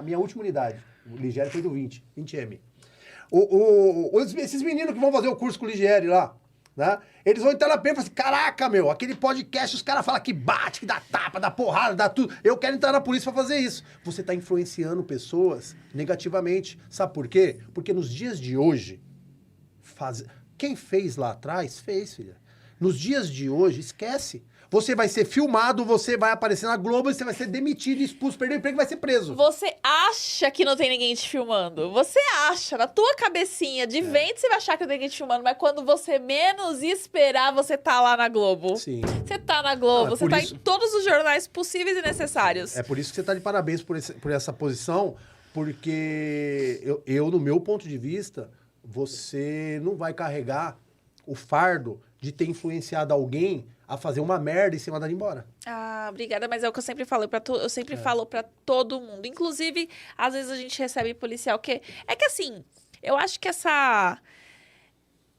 minha última unidade. O Ligieri foi do 20M. Esses meninos que vão fazer o curso com o Ligieri lá, né? Eles vão entrar na PM e falar assim, caraca, aquele podcast, os caras falam que bate, que dá tapa, dá porrada, dá tudo. Eu quero entrar na polícia pra fazer isso. Você tá influenciando pessoas negativamente. Sabe por quê? Porque nos dias de hoje, quem fez lá atrás, fez, filha. Nos dias de hoje, esquece. Você vai ser filmado, você vai aparecer na Globo, você vai ser demitido, expulso, perder o emprego e vai ser preso. Você acha que não tem ninguém te filmando. Você acha, na tua cabecinha, de vento, você vai achar que não tem ninguém te filmando. Mas quando você menos esperar, você tá lá na Globo. Sim. Você tá na Globo, Não, é você por tá isso- em todos os jornais possíveis e necessários. É por isso que você tá de parabéns por essa posição, porque eu, no meu ponto de vista, você não vai carregar o fardo de ter influenciado alguém a fazer uma merda e ser mandado embora. Ah, obrigada, mas é o que eu sempre falo eu sempre falo pra todo mundo. Inclusive, às vezes a gente recebe policial que é que assim, eu acho que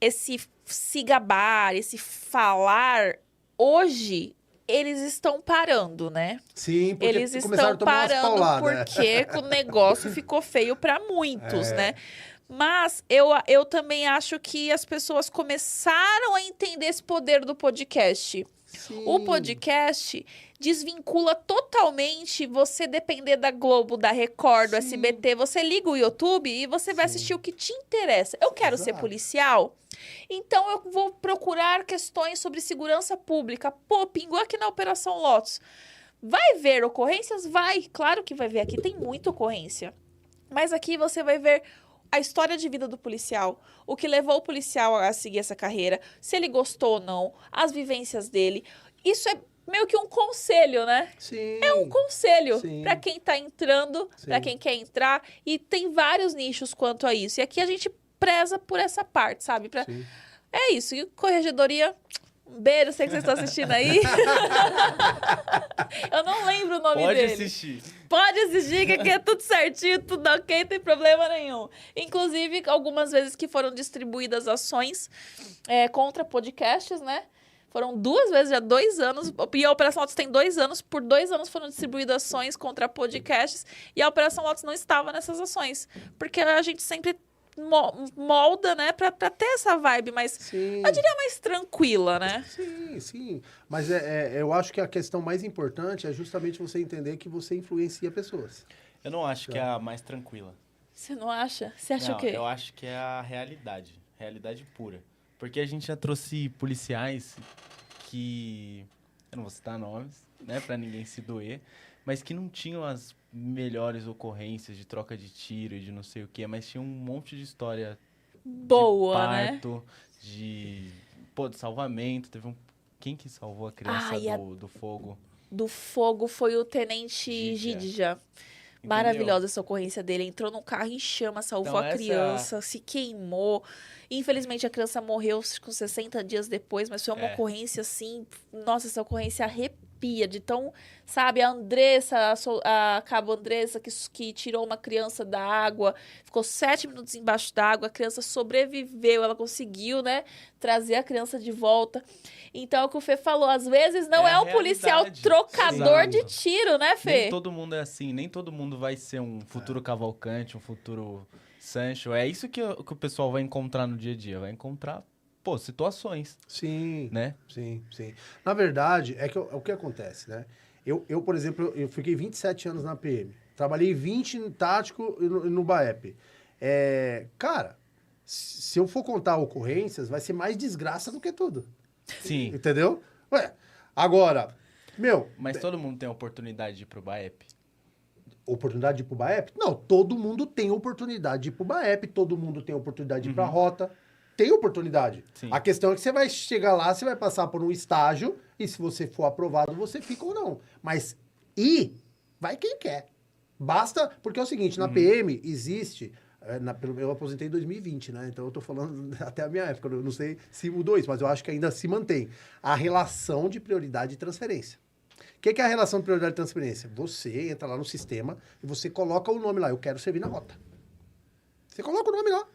esse se gabar, esse falar hoje eles estão parando, né? Sim, porque Eles começaram estão a tomar umas parando pauladas. porque o negócio ficou feio pra muitos, né? Mas eu também acho que as pessoas começaram a entender esse poder do podcast. Sim. O podcast desvincula totalmente você depender da Globo, da Record, do SBT. Você liga o YouTube e você vai assistir o que te interessa. Eu quero ser Exato. policial, então eu vou procurar questões sobre segurança pública. Pô, pingou aqui na Operação Lotus. Vai ver ocorrências? Vai, claro que vai ver. Aqui tem muita ocorrência. Mas aqui você vai ver a história de vida do policial, o que levou o policial a seguir essa carreira, se ele gostou ou não, as vivências dele. Isso é meio que um conselho, né? Sim. É um conselho Sim. para quem tá entrando, para Sim. quem quer entrar, e tem vários nichos quanto a isso. E aqui a gente preza por essa parte, sabe? Sim. É isso. E corregedoria, um beijo, sei que vocês estão assistindo aí. Eu não lembro o nome Pode dele. assistir. Pode assistir, que aqui é tudo certinho, tudo ok, não tem problema nenhum. Inclusive, algumas vezes que foram distribuídas ações contra podcasts, né? Foram 2 vezes, já 2 anos. E a Operação Lotus tem 2 anos. Por 2 anos foram distribuídas ações contra podcasts. E a Operação Lotus não estava nessas ações. Porque a gente sempre molda, né? Pra ter essa vibe mais, Sim. eu diria, mais tranquila, né? Sim, sim. Mas eu acho que a questão mais importante é justamente você entender que você influencia pessoas. Eu não acho que é a mais tranquila. Você não acha? Você acha Não, o quê? eu acho que é a realidade. Realidade pura. Porque a gente já trouxe policiais que... Eu não vou citar nomes, né? Pra ninguém se doer. Mas que não tinham as melhores ocorrências de troca de tiro e de não sei o quê. Mas tinha um monte de história Boa, de né? parto, de salvamento. Teve um... Quem que salvou a criança Ai, do fogo? Do fogo foi o tenente Gídia. Gídia. Maravilhosa essa ocorrência dele. Entrou num carro em chamas, salvou Então, a criança, se queimou. Infelizmente, a criança morreu com 60 dias depois, mas foi uma ocorrência assim... Nossa, essa ocorrência arrepia de tão... Sabe, a Andressa, a cabo Andressa, que tirou uma criança da água, ficou 7 minutos embaixo d'água, a criança sobreviveu, ela conseguiu, né, trazer a criança de volta. Então, é o que o Fê falou, às vezes não É é a um policial realidade. trocador Exato. de tiro, né, Fê? Nem todo mundo é assim, nem todo mundo vai ser um futuro Cavalcante, um futuro Sancho. É isso que o pessoal vai encontrar no dia a dia. Vai encontrar, pô, situações, Sim. né? Sim, sim. Na verdade, o que acontece, né? Eu, por exemplo, eu fiquei 27 anos na PM. Trabalhei 20 no tático e no BAEP. Cara, se eu for contar ocorrências, vai ser mais desgraça do que tudo. Sim. Entendeu? Ué, agora, Mas todo mundo tem a oportunidade de ir pro BAEP. oportunidade de ir pro BAEP? Não, todo mundo tem oportunidade de ir pro BAEP, todo mundo tem oportunidade de ir pra rota. Tem oportunidade. Sim. A questão é que você vai chegar lá, você vai passar por um estágio, e se você for aprovado, você fica ou não. Mas vai quem quer. Basta, porque é o seguinte, na PM existe... eu aposentei em 2020, né? Então eu tô falando até a minha época. Eu não sei se mudou isso, mas eu acho que ainda se mantém. A relação de prioridade e transferência. O que é a relação de prioridade e transferência? Você entra lá no sistema e você coloca o nome lá. Eu quero servir na rota. Você coloca o nome lá.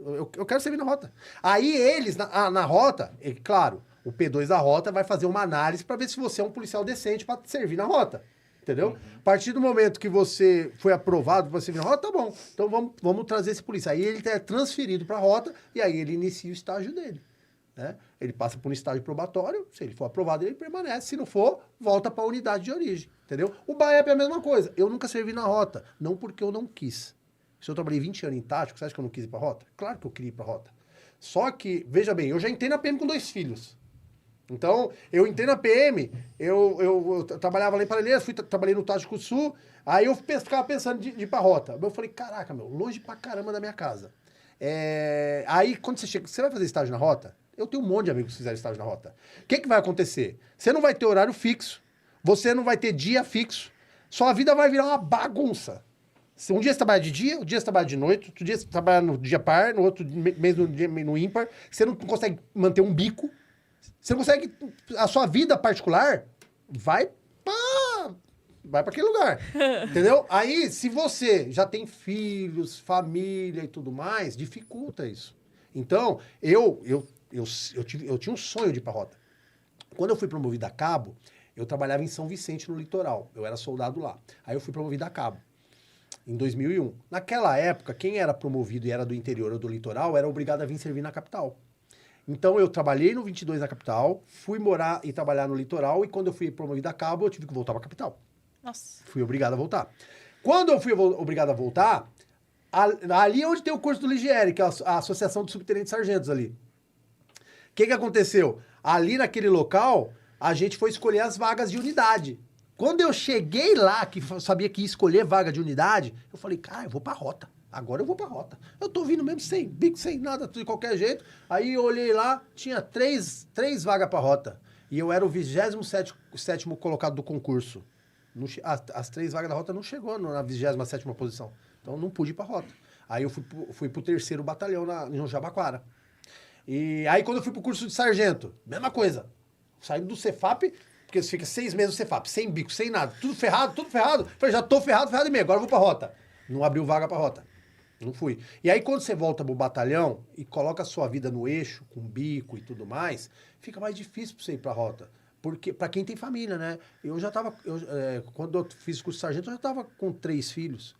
Eu quero servir na rota. Aí eles, na rota, claro, o P2 da rota vai fazer uma análise para ver se você é um policial decente para servir na rota. Entendeu? A partir do momento que você foi aprovado para servir na rota, tá bom. Então vamos trazer esse policial. Aí ele é transferido para a rota e aí ele inicia o estágio dele. Né? Ele passa por um estágio probatório, se ele for aprovado, ele permanece. Se não for, volta para a unidade de origem. Entendeu? O BAEP é a mesma coisa. Eu nunca servi na rota. Não porque eu não quis. Se eu trabalhei 20 anos em tático, você acha que eu não quis ir pra rota? Claro que eu queria ir pra rota. Só que, veja bem, eu já entrei na PM com 2 filhos. Então, eu entrei na PM, eu trabalhava lá em Parelheiros, trabalhei no Tático Sul, aí eu ficava pensando de ir pra rota. Eu falei, caraca, meu, longe pra caramba da minha casa. Aí, quando você chega, você vai fazer estágio na rota? Eu tenho um monte de amigos que fizeram estágio na rota. O que vai acontecer? Você não vai ter horário fixo, você não vai ter dia fixo, sua vida vai virar uma bagunça. Um dia você trabalha de dia, outro dia você trabalha de noite, outro dia você trabalha no dia par, no outro mês no ímpar, você não consegue manter um bico, você não consegue... A sua vida particular vai pra aquele lugar, entendeu? Aí, se você já tem filhos, família e tudo mais, dificulta isso. Então, eu tinha um sonho de ir pra rota. Quando eu fui promovido a cabo, eu trabalhava em São Vicente, no litoral. Eu era soldado lá. Aí eu fui promovido a cabo, em 2001. Naquela época, quem era promovido e era do interior ou do litoral, era obrigado a vir servir na capital. Então, eu trabalhei no 22 na capital, fui morar e trabalhar no litoral, e quando eu fui promovido a cabo, eu tive que voltar pra capital. Nossa. Fui obrigado a voltar. Quando eu fui obrigado a voltar, ali onde tem o curso do Ligieri, que é a Associação dos Subtenentes Sargentos ali. O que aconteceu? Ali naquele local, a gente foi escolher as vagas de unidade. Quando eu cheguei lá, que eu sabia que ia escolher vaga de unidade, eu falei, cara, eu vou pra rota. Agora eu vou pra rota. Eu tô vindo mesmo sem bico, sem nada, tudo de qualquer jeito. Aí eu olhei lá, tinha três vagas pra rota. E eu era o 27º colocado do concurso. As 3 vagas da rota não chegou na 27ª posição. Então não pude ir pra rota. Aí eu fui pro 3º batalhão no Jabaquara. E aí quando eu fui pro curso de sargento, mesma coisa. Saindo do Cefap, porque você fica 6 meses no Cefap, sem bico, sem nada, tudo ferrado. Falei, já tô ferrado e meio, agora eu vou pra rota. Não abriu vaga pra rota. Não fui. E aí quando você volta pro batalhão e coloca a sua vida no eixo, com bico e tudo mais, fica mais difícil pra você ir pra rota. Porque, pra quem tem família, né? Quando eu fiz curso de sargento, eu já tava com 3 filhos.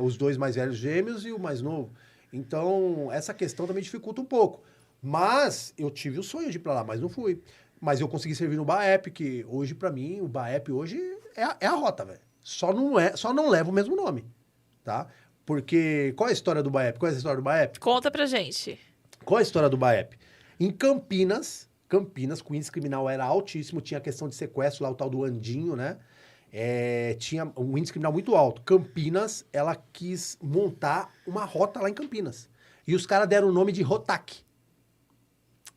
Os 2 mais velhos gêmeos e o mais novo. Então, essa questão também dificulta um pouco. Mas, eu tive o sonho de ir pra lá, mas não fui. Mas eu consegui servir no BAEP, que hoje, pra mim, o BAEP hoje é a rota, velho. Só não leva o mesmo nome, tá? Porque, qual é a história do BAEP? Qual é a história do BAEP? Conta pra gente. Qual é a história do BAEP? Em Campinas, que o índice criminal era altíssimo, tinha a questão de sequestro lá, o tal do Andinho, né? Tinha um índice criminal muito alto. Campinas, ela quis montar uma rota lá em Campinas. E os caras deram o nome de Rotac.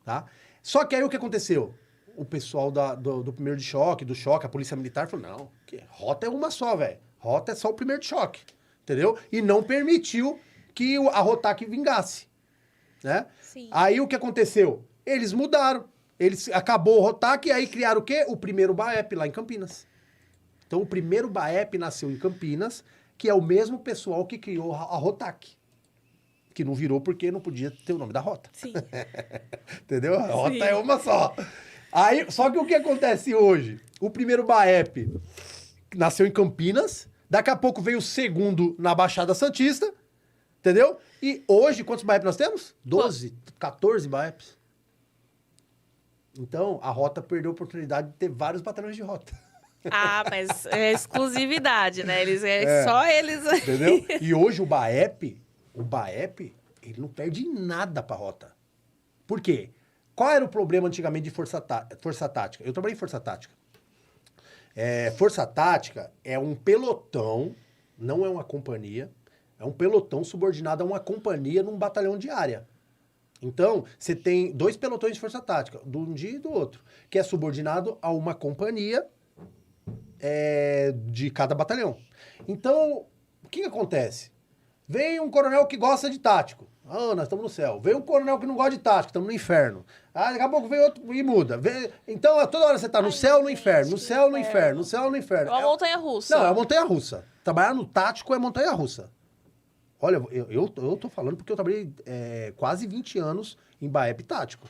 Tá? Só que aí o que aconteceu? O pessoal do primeiro de choque, do choque, a polícia militar falou, não, rota é uma só, velho. Rota é só o primeiro de choque. Entendeu? E não permitiu que a Rotac vingasse. Né? Sim. Aí o que aconteceu? Eles mudaram. Acabou o Rotac e aí criaram o quê? O primeiro BAEP lá em Campinas. Então o primeiro BAEP nasceu em Campinas, que é o mesmo pessoal que criou a Rotac. Que não virou porque não podia ter o nome da rota. Sim. Entendeu? A rota é uma só. Aí, só que o que acontece hoje? O primeiro BAEP nasceu em Campinas, daqui a pouco veio o segundo na Baixada Santista, entendeu? E hoje, quantos BAEP nós temos? 12, 14 BAEPs. Então, a rota perdeu a oportunidade de ter vários batalhões de rota. Ah, mas é exclusividade, né? Só eles... Entendeu? E hoje o BAEP, ele não perde nada pra rota. Por quê? Qual era o problema antigamente de força tática? Eu trabalhei em força tática. Força tática é um pelotão, não é uma companhia, é um pelotão subordinado a uma companhia num batalhão de área. Então, você tem 2 pelotões de força tática, de um dia e do outro, que é subordinado a uma companhia de cada batalhão. Então, o que acontece? Vem um coronel que gosta de tático. Ah, nós estamos no céu. Vem um coronel que não gosta de tático, estamos no inferno. Daqui a pouco vem outro e muda. Então, toda hora você está no céu ou no inferno, no céu ou no inferno, no céu ou no inferno. É uma montanha-russa. Não, é uma montanha-russa. Trabalhar no tático é montanha-russa. Olha, eu tô falando porque eu trabalhei quase 20 anos em BAEP tático.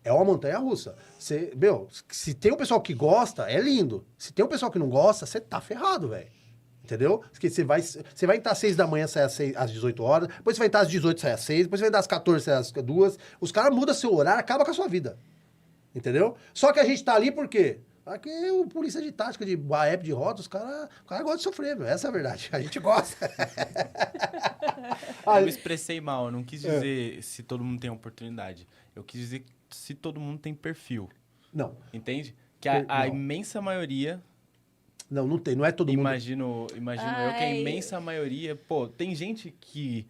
É uma montanha-russa. Se tem um pessoal que gosta, é lindo. Se tem um pessoal que não gosta, você tá ferrado, velho. Entendeu? Porque você vai entrar às 6 da manhã, sai às 18 horas, depois você vai entrar às 18, sai às 6, depois você vai entrar às 14, sai às 2. Os caras mudam seu horário, acaba com a sua vida. Entendeu? Só que a gente tá ali por quê? Aqui o polícia de tática, de BAEP, de rota, os caras gostam de sofrer, meu. Essa é a verdade. A gente gosta. Eu me expressei mal, eu não quis dizer se todo mundo tem oportunidade. Eu quis dizer se todo mundo tem perfil. Não. Entende? Que a Não. imensa maioria... Não tem. Não é todo mundo. Imagino eu que a imensa maioria... Pô, tem gente que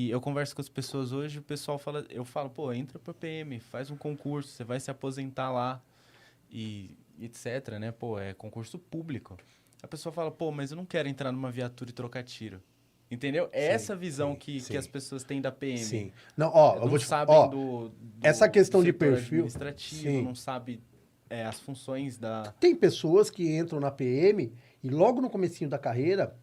eu converso com as pessoas hoje, o pessoal fala... Eu falo, pô, entra pra PM, faz um concurso, você vai se aposentar lá e etc, né? Pô, é concurso público. A pessoa fala, pô, mas eu não quero entrar numa viatura e trocar tiro. Entendeu? É Sim, essa visão sim. que as pessoas têm da PM. Sim. Não, ó, eu Não vou te sabem ó, do essa questão de setor perfil, administrativo, sim. não sabe as funções da... Tem pessoas que entram na PM e logo no comecinho da carreira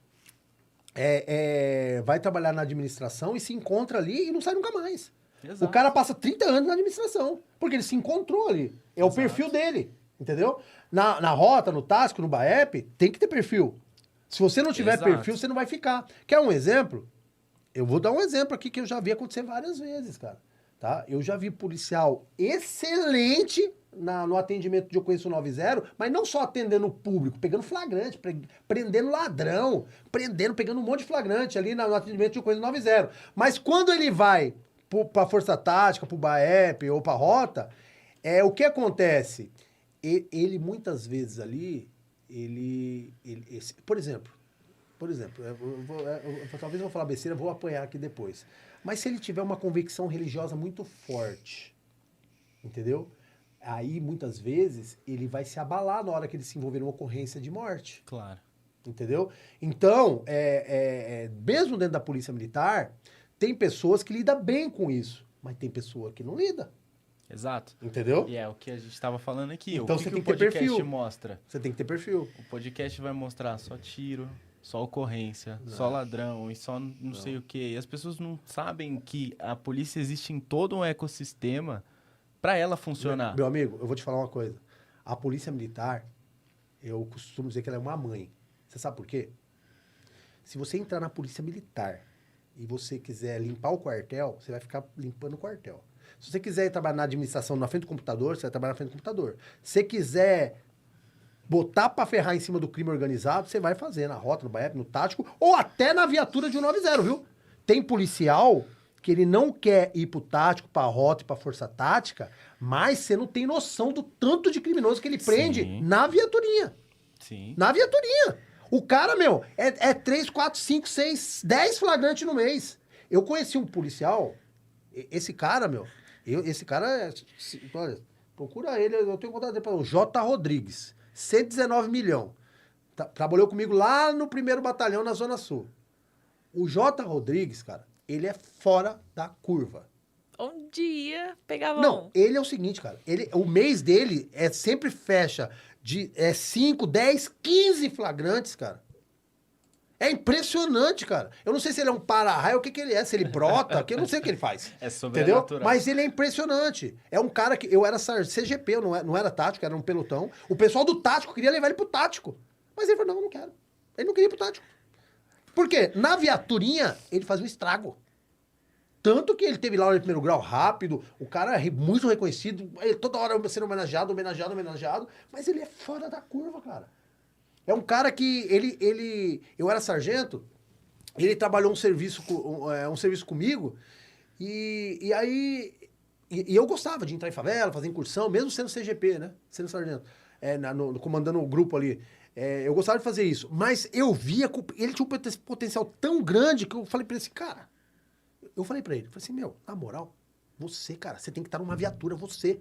vai trabalhar na administração e se encontra ali e não sai nunca mais. Exato. O cara passa 30 anos na administração, porque ele se encontrou ali. É o perfil dele, entendeu? Na rota, no tático, no BAEP, tem que ter perfil. Se você não tiver Exato. perfil, você não vai ficar. Quer um exemplo? Eu vou dar um exemplo aqui que eu já vi acontecer várias vezes, cara. Tá? Eu já vi policial excelente no atendimento de Ocorrência 190, mas não só atendendo o público, pegando flagrante, prendendo ladrão, pegando um monte de flagrante ali no atendimento de Ocorrência 190. Mas quando ele vai pra Força Tática, pro BAEP ou pra Rota, o que acontece? Ele muitas vezes ali, por exemplo, talvez eu vou falar besteira, vou apanhar aqui depois. Mas se ele tiver uma convicção religiosa muito forte, entendeu? Aí, muitas vezes, ele vai se abalar na hora que ele se envolver numa ocorrência de morte. Claro. Entendeu? Então, mesmo dentro da Polícia Militar, tem pessoas que lidam bem com isso, mas tem pessoa que não lida. Exato. Entendeu? E é o que a gente estava falando aqui. Então o que você tem o que ter podcast perfil. mostra? Você tem que ter perfil. O podcast vai mostrar só tiro, só ocorrência, só ladrão e só não sei o quê. E as pessoas não sabem que a polícia existe em todo um ecossistema para ela funcionar. Meu amigo, eu vou te falar uma coisa. A Polícia Militar, eu costumo dizer que ela é uma mãe. Você sabe por quê? Se você entrar na Polícia Militar e você quiser limpar o quartel, você vai ficar limpando o quartel. Se você quiser trabalhar na administração na frente do computador, você vai trabalhar na frente do computador. Se você quiser botar pra ferrar em cima do crime organizado, você vai fazer na rota, no BAEP, no tático, ou até na viatura de 190, viu? Tem policial que ele não quer ir pro tático, pra rota e pra força tática, mas você não tem noção do tanto de criminoso que ele prende Sim. na viaturinha. Sim. Na viaturinha. O cara, meu, é 3, 4, 5, 6, 10 flagrantes no mês. Eu conheci um policial, esse cara, meu, esse cara, olha, procura ele, eu tenho contato dele para o J. Rodrigues, 119 milhões. Trabalhou comigo lá no 1º Batalhão, na Zona Sul. O J. Rodrigues, cara, ele é fora da curva. Um dia pegava Não, ele é o seguinte, cara, o mês dele sempre fecha de 5, 10, 15 flagrantes, cara. É impressionante, cara. Eu não sei se ele é um para-raio, o que ele é, se ele brota, que eu não sei o que ele faz. É sobrenatural. Entendeu? Mas ele é impressionante. É um cara que... Eu era CGP, eu não era tático, era um pelotão. O pessoal do tático queria levar ele pro tático. Mas ele falou, não quero. Ele não queria ir pro tático. Por quê? Na viaturinha, ele fazia um estrago. Tanto que ele teve lá no 1º grau rápido, o cara é muito reconhecido, ele toda hora sendo homenageado, mas ele é fora da curva, cara. É um cara que eu era sargento, ele trabalhou um serviço comigo, e aí eu gostava de entrar em favela, fazer incursão, mesmo sendo CGP, né? Sendo sargento, comandando o grupo ali. Eu gostava de fazer isso, mas eu via que ele tinha um potencial tão grande que eu falei pra ele assim, cara, falei assim, meu, na moral, você, cara, você tem que estar numa viatura, você,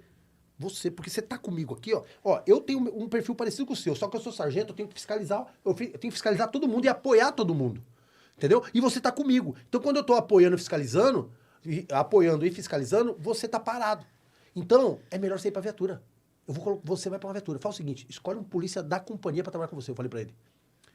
porque você tá comigo aqui, ó, eu tenho um perfil parecido com o seu, só que eu sou sargento, eu tenho que fiscalizar, todo mundo e apoiar todo mundo, entendeu? E você tá comigo. Então, quando eu tô apoiando e fiscalizando, você tá parado. Então, é melhor você ir pra viatura. Você vai pra uma viatura. Fala o seguinte, escolhe um polícia da companhia pra trabalhar com você, eu falei pra ele.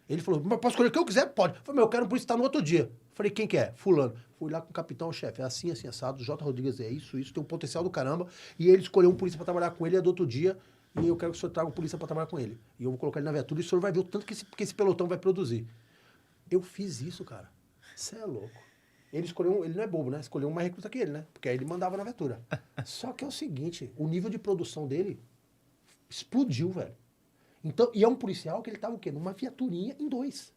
Ele falou, mas posso escolher o que eu quiser? Pode. Eu falei, eu quero um polícia que tá no outro dia. Eu falei, quem que é? Fulano. Fui lá com o capitão, chefe, é assim, assim, assado, J. Rodrigues é isso, tem um potencial do caramba. E ele escolheu um polícia pra trabalhar com ele, é do outro dia, e eu quero que o senhor traga um polícia pra trabalhar com ele. E eu vou colocar ele na viatura e o senhor vai ver o tanto que esse pelotão vai produzir. Eu fiz isso, cara. Você é louco. Ele não é bobo, né? Escolheu um mais recruta que ele, né? Porque aí ele mandava na viatura. Só que é o seguinte, o nível de produção dele explodiu, velho. Então, e é um policial que ele tava o quê? Numa viaturinha em 2.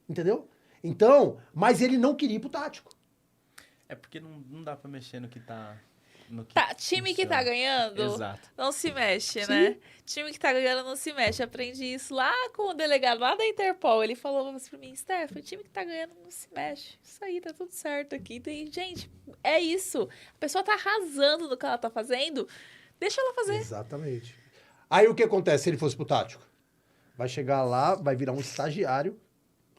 Entendeu? Então, mas ele não queria ir pro tático. É porque não dá pra mexer no que tá no que Tá, time que tá funciona. ganhando Exato. não se mexe, Sim. né? Time que tá ganhando não se mexe. Aprendi isso lá com o delegado lá da Interpol. Ele falou assim pra mim, Steph, o time que tá ganhando não se mexe. Isso aí, tá tudo certo aqui. Tem, gente, é isso. A pessoa tá arrasando no que ela tá fazendo. Deixa ela fazer. Exatamente. Aí o que acontece se ele fosse pro tático? Vai chegar lá, vai virar um estagiário.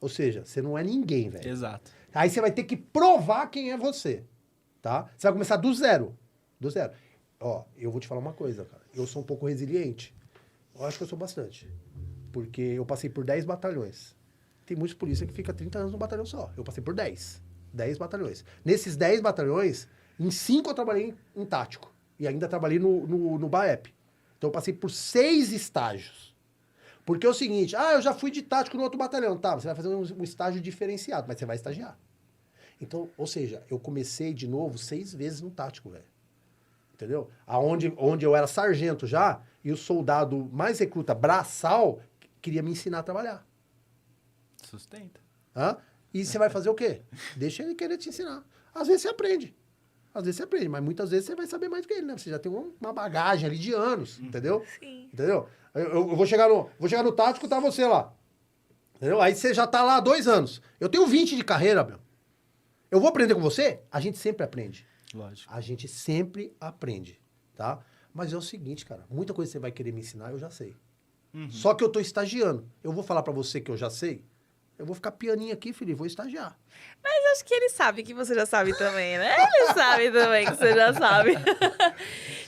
Ou seja, você não é ninguém, velho. Exato. Aí você vai ter que provar quem é você, tá? Você vai começar do zero. Do zero. Ó, eu vou te falar uma coisa, cara. Eu sou um pouco resiliente. Eu acho que eu sou bastante. Porque eu passei por 10 batalhões. Tem muitos polícias que ficam 30 anos num batalhão só. Eu passei por 10. 10 batalhões. Nesses 10 batalhões, em 5 eu trabalhei em tático. E ainda trabalhei no BAEP. Então eu passei por 6 estágios. Porque é o seguinte, eu já fui de tático no outro batalhão. Tá, você vai fazer um estágio diferenciado, mas você vai estagiar. Então, ou seja, eu comecei de novo 6 vezes no tático, velho. Entendeu? Onde eu era sargento já, e o soldado mais recruta, braçal, queria me ensinar a trabalhar. Sustenta. Hã? E você vai fazer o quê? Deixa ele querer te ensinar. Às vezes você aprende. Às vezes você aprende, mas muitas vezes você vai saber mais do que ele, né? Você já tem uma bagagem ali de anos, entendeu? Sim. Entendeu? Eu vou chegar no tático, tá você lá. Entendeu? Aí você já tá lá há 2 anos. Eu tenho 20 de carreira, meu. Eu vou aprender com você? A gente sempre aprende. Lógico. A gente sempre aprende, tá? Mas é o seguinte, cara. Muita coisa que você vai querer me ensinar, eu já sei. Só que eu tô estagiando. Eu vou falar pra você que eu já sei. Eu vou ficar pianinho aqui, filho, e vou estagiar. Mas acho que ele sabe que você já sabe também, né? Ele sabe também que você já sabe.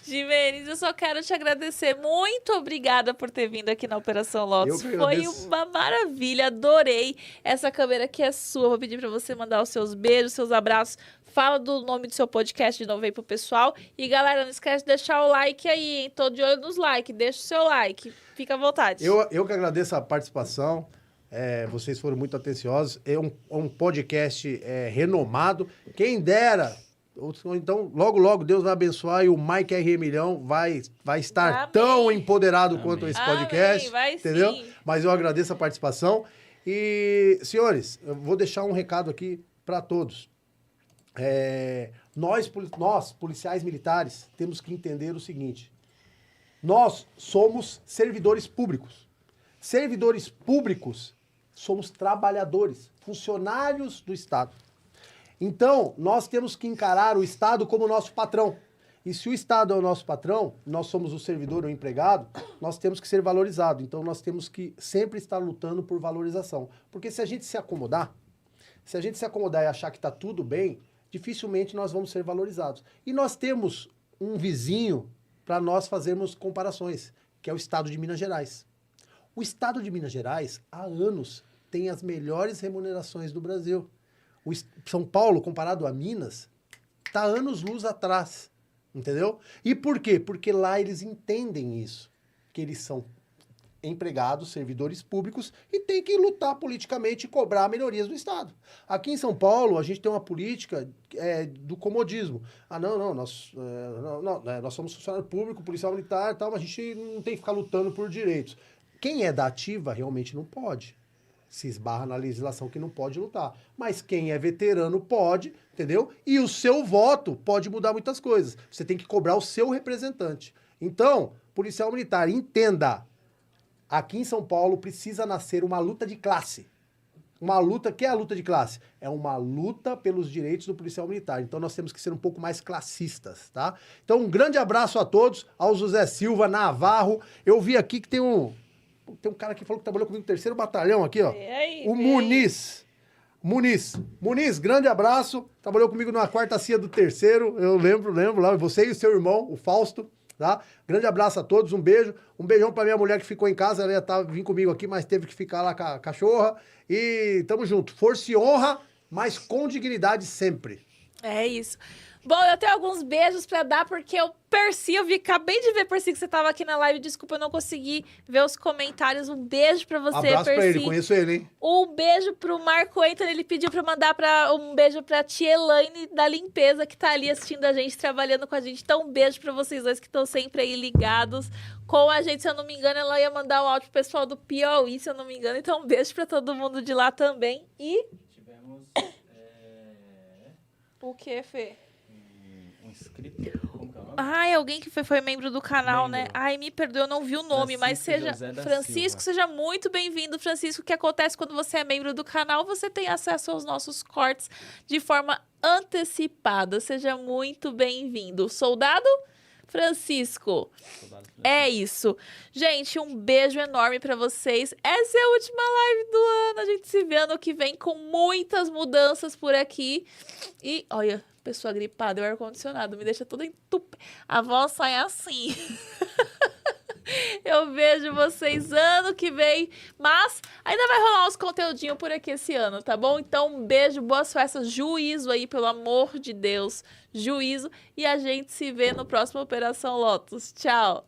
Jimenez, eu só quero te agradecer. Muito obrigada por ter vindo aqui na Operação Lotus. Eu que Foi agradeço. uma maravilha, adorei. Essa câmera aqui é sua. Vou pedir pra você mandar os seus beijos, seus abraços. Fala do nome do seu podcast de novo aí pro pessoal. E galera, não esquece de deixar o like aí, hein? Tô de olho nos likes. Deixa o seu like. Fica à vontade. Eu que agradeço a participação. Vocês foram muito atenciosos. É um podcast renomado. Quem dera. Então, logo, logo, Deus vai abençoar e o Mike R. Milhão vai estar Amém. tão empoderado Amém. quanto esse Amém, podcast. vai entendeu? sim. Mas eu agradeço a participação. E, senhores, eu vou deixar um recado aqui para todos. Nós, policiais militares, temos que entender o seguinte. Nós somos servidores públicos. Servidores públicos somos trabalhadores, funcionários do Estado. Então, nós temos que encarar o Estado como nosso patrão. E se o Estado é o nosso patrão, nós somos o servidor ou o empregado, nós temos que ser valorizados. Então, nós temos que sempre estar lutando por valorização. Porque se a gente se acomodar e achar que está tudo bem, dificilmente nós vamos ser valorizados. E nós temos um vizinho para nós fazermos comparações, que é o Estado de Minas Gerais. O Estado de Minas Gerais, há anos, tem as melhores remunerações do Brasil. O São Paulo, comparado a Minas, está anos-luz atrás, entendeu? E por quê? Porque lá eles entendem isso, que eles são empregados, servidores públicos e tem que lutar politicamente e cobrar melhorias do Estado. Aqui em São Paulo, a gente tem uma política do comodismo. Nós somos funcionário público, policial militar e tal, mas a gente não tem que ficar lutando por direitos. Quem é da ativa realmente não pode. Se esbarra na legislação que não pode lutar. Mas quem é veterano pode, entendeu? E o seu voto pode mudar muitas coisas. Você tem que cobrar o seu representante. Então, policial militar, entenda. Aqui em São Paulo precisa nascer uma luta de classe. Uma luta, que é a luta de classe? É uma luta pelos direitos do policial militar. Então nós temos que ser um pouco mais classistas, tá? Então um grande abraço a todos, ao José Silva, Navarro. Eu vi aqui que tem um cara que falou que trabalhou comigo no 3º Batalhão aqui, ó. O Muniz. Muniz, grande abraço. Trabalhou comigo na 4ª CIA do 3º. Eu lembro lá. Você e o seu irmão, o Fausto. Tá? Grande abraço a todos, um beijo. Um beijão pra minha mulher que ficou em casa, ela ia vir comigo aqui, mas teve que ficar lá com a cachorra. E tamo junto. Força e honra, mas com dignidade sempre. É isso. Bom, eu tenho alguns beijos pra dar, porque eu acabei de ver, Percy, que você tava aqui na live. Desculpa, eu não consegui ver os comentários. Um beijo pra você, Abraço Percy. pra ele, conheço ele, hein? Um beijo pro Marco Anthony, ele pediu pra mandar um beijo pra tia Elaine da limpeza, que tá ali assistindo a gente, trabalhando com a gente. Então, um beijo pra vocês dois que estão sempre aí ligados com a gente. Se eu não me engano, ela ia mandar um áudio pro pessoal do Piauí, se eu não me engano. Então, um beijo pra todo mundo de lá também. E... Tivemos o que, Fê? um inscrito. Como que é nome? Ai, alguém que foi membro do canal, né? Membro. Ai, me perdoe, eu não vi o nome, mas Francisco seja... José da Francisco, Silva. seja muito bem-vindo. Francisco, o que acontece quando você é membro do canal? Você tem acesso aos nossos cortes de forma antecipada. Seja muito bem-vindo. Soldado Francisco. Soldado Francisco. É isso. Gente, um beijo enorme pra vocês. Essa é a última live do ano. A gente se vê ano que vem com muitas mudanças por aqui. E, olha, pessoa gripada, o ar-condicionado me deixa toda entupida. A voz sai assim. Eu vejo vocês ano que vem, mas ainda vai rolar uns conteúdinhos por aqui esse ano, tá bom? Então, um beijo, boas festas, juízo aí, pelo amor de Deus, juízo. E a gente se vê no próximo Operação Lotus. Tchau!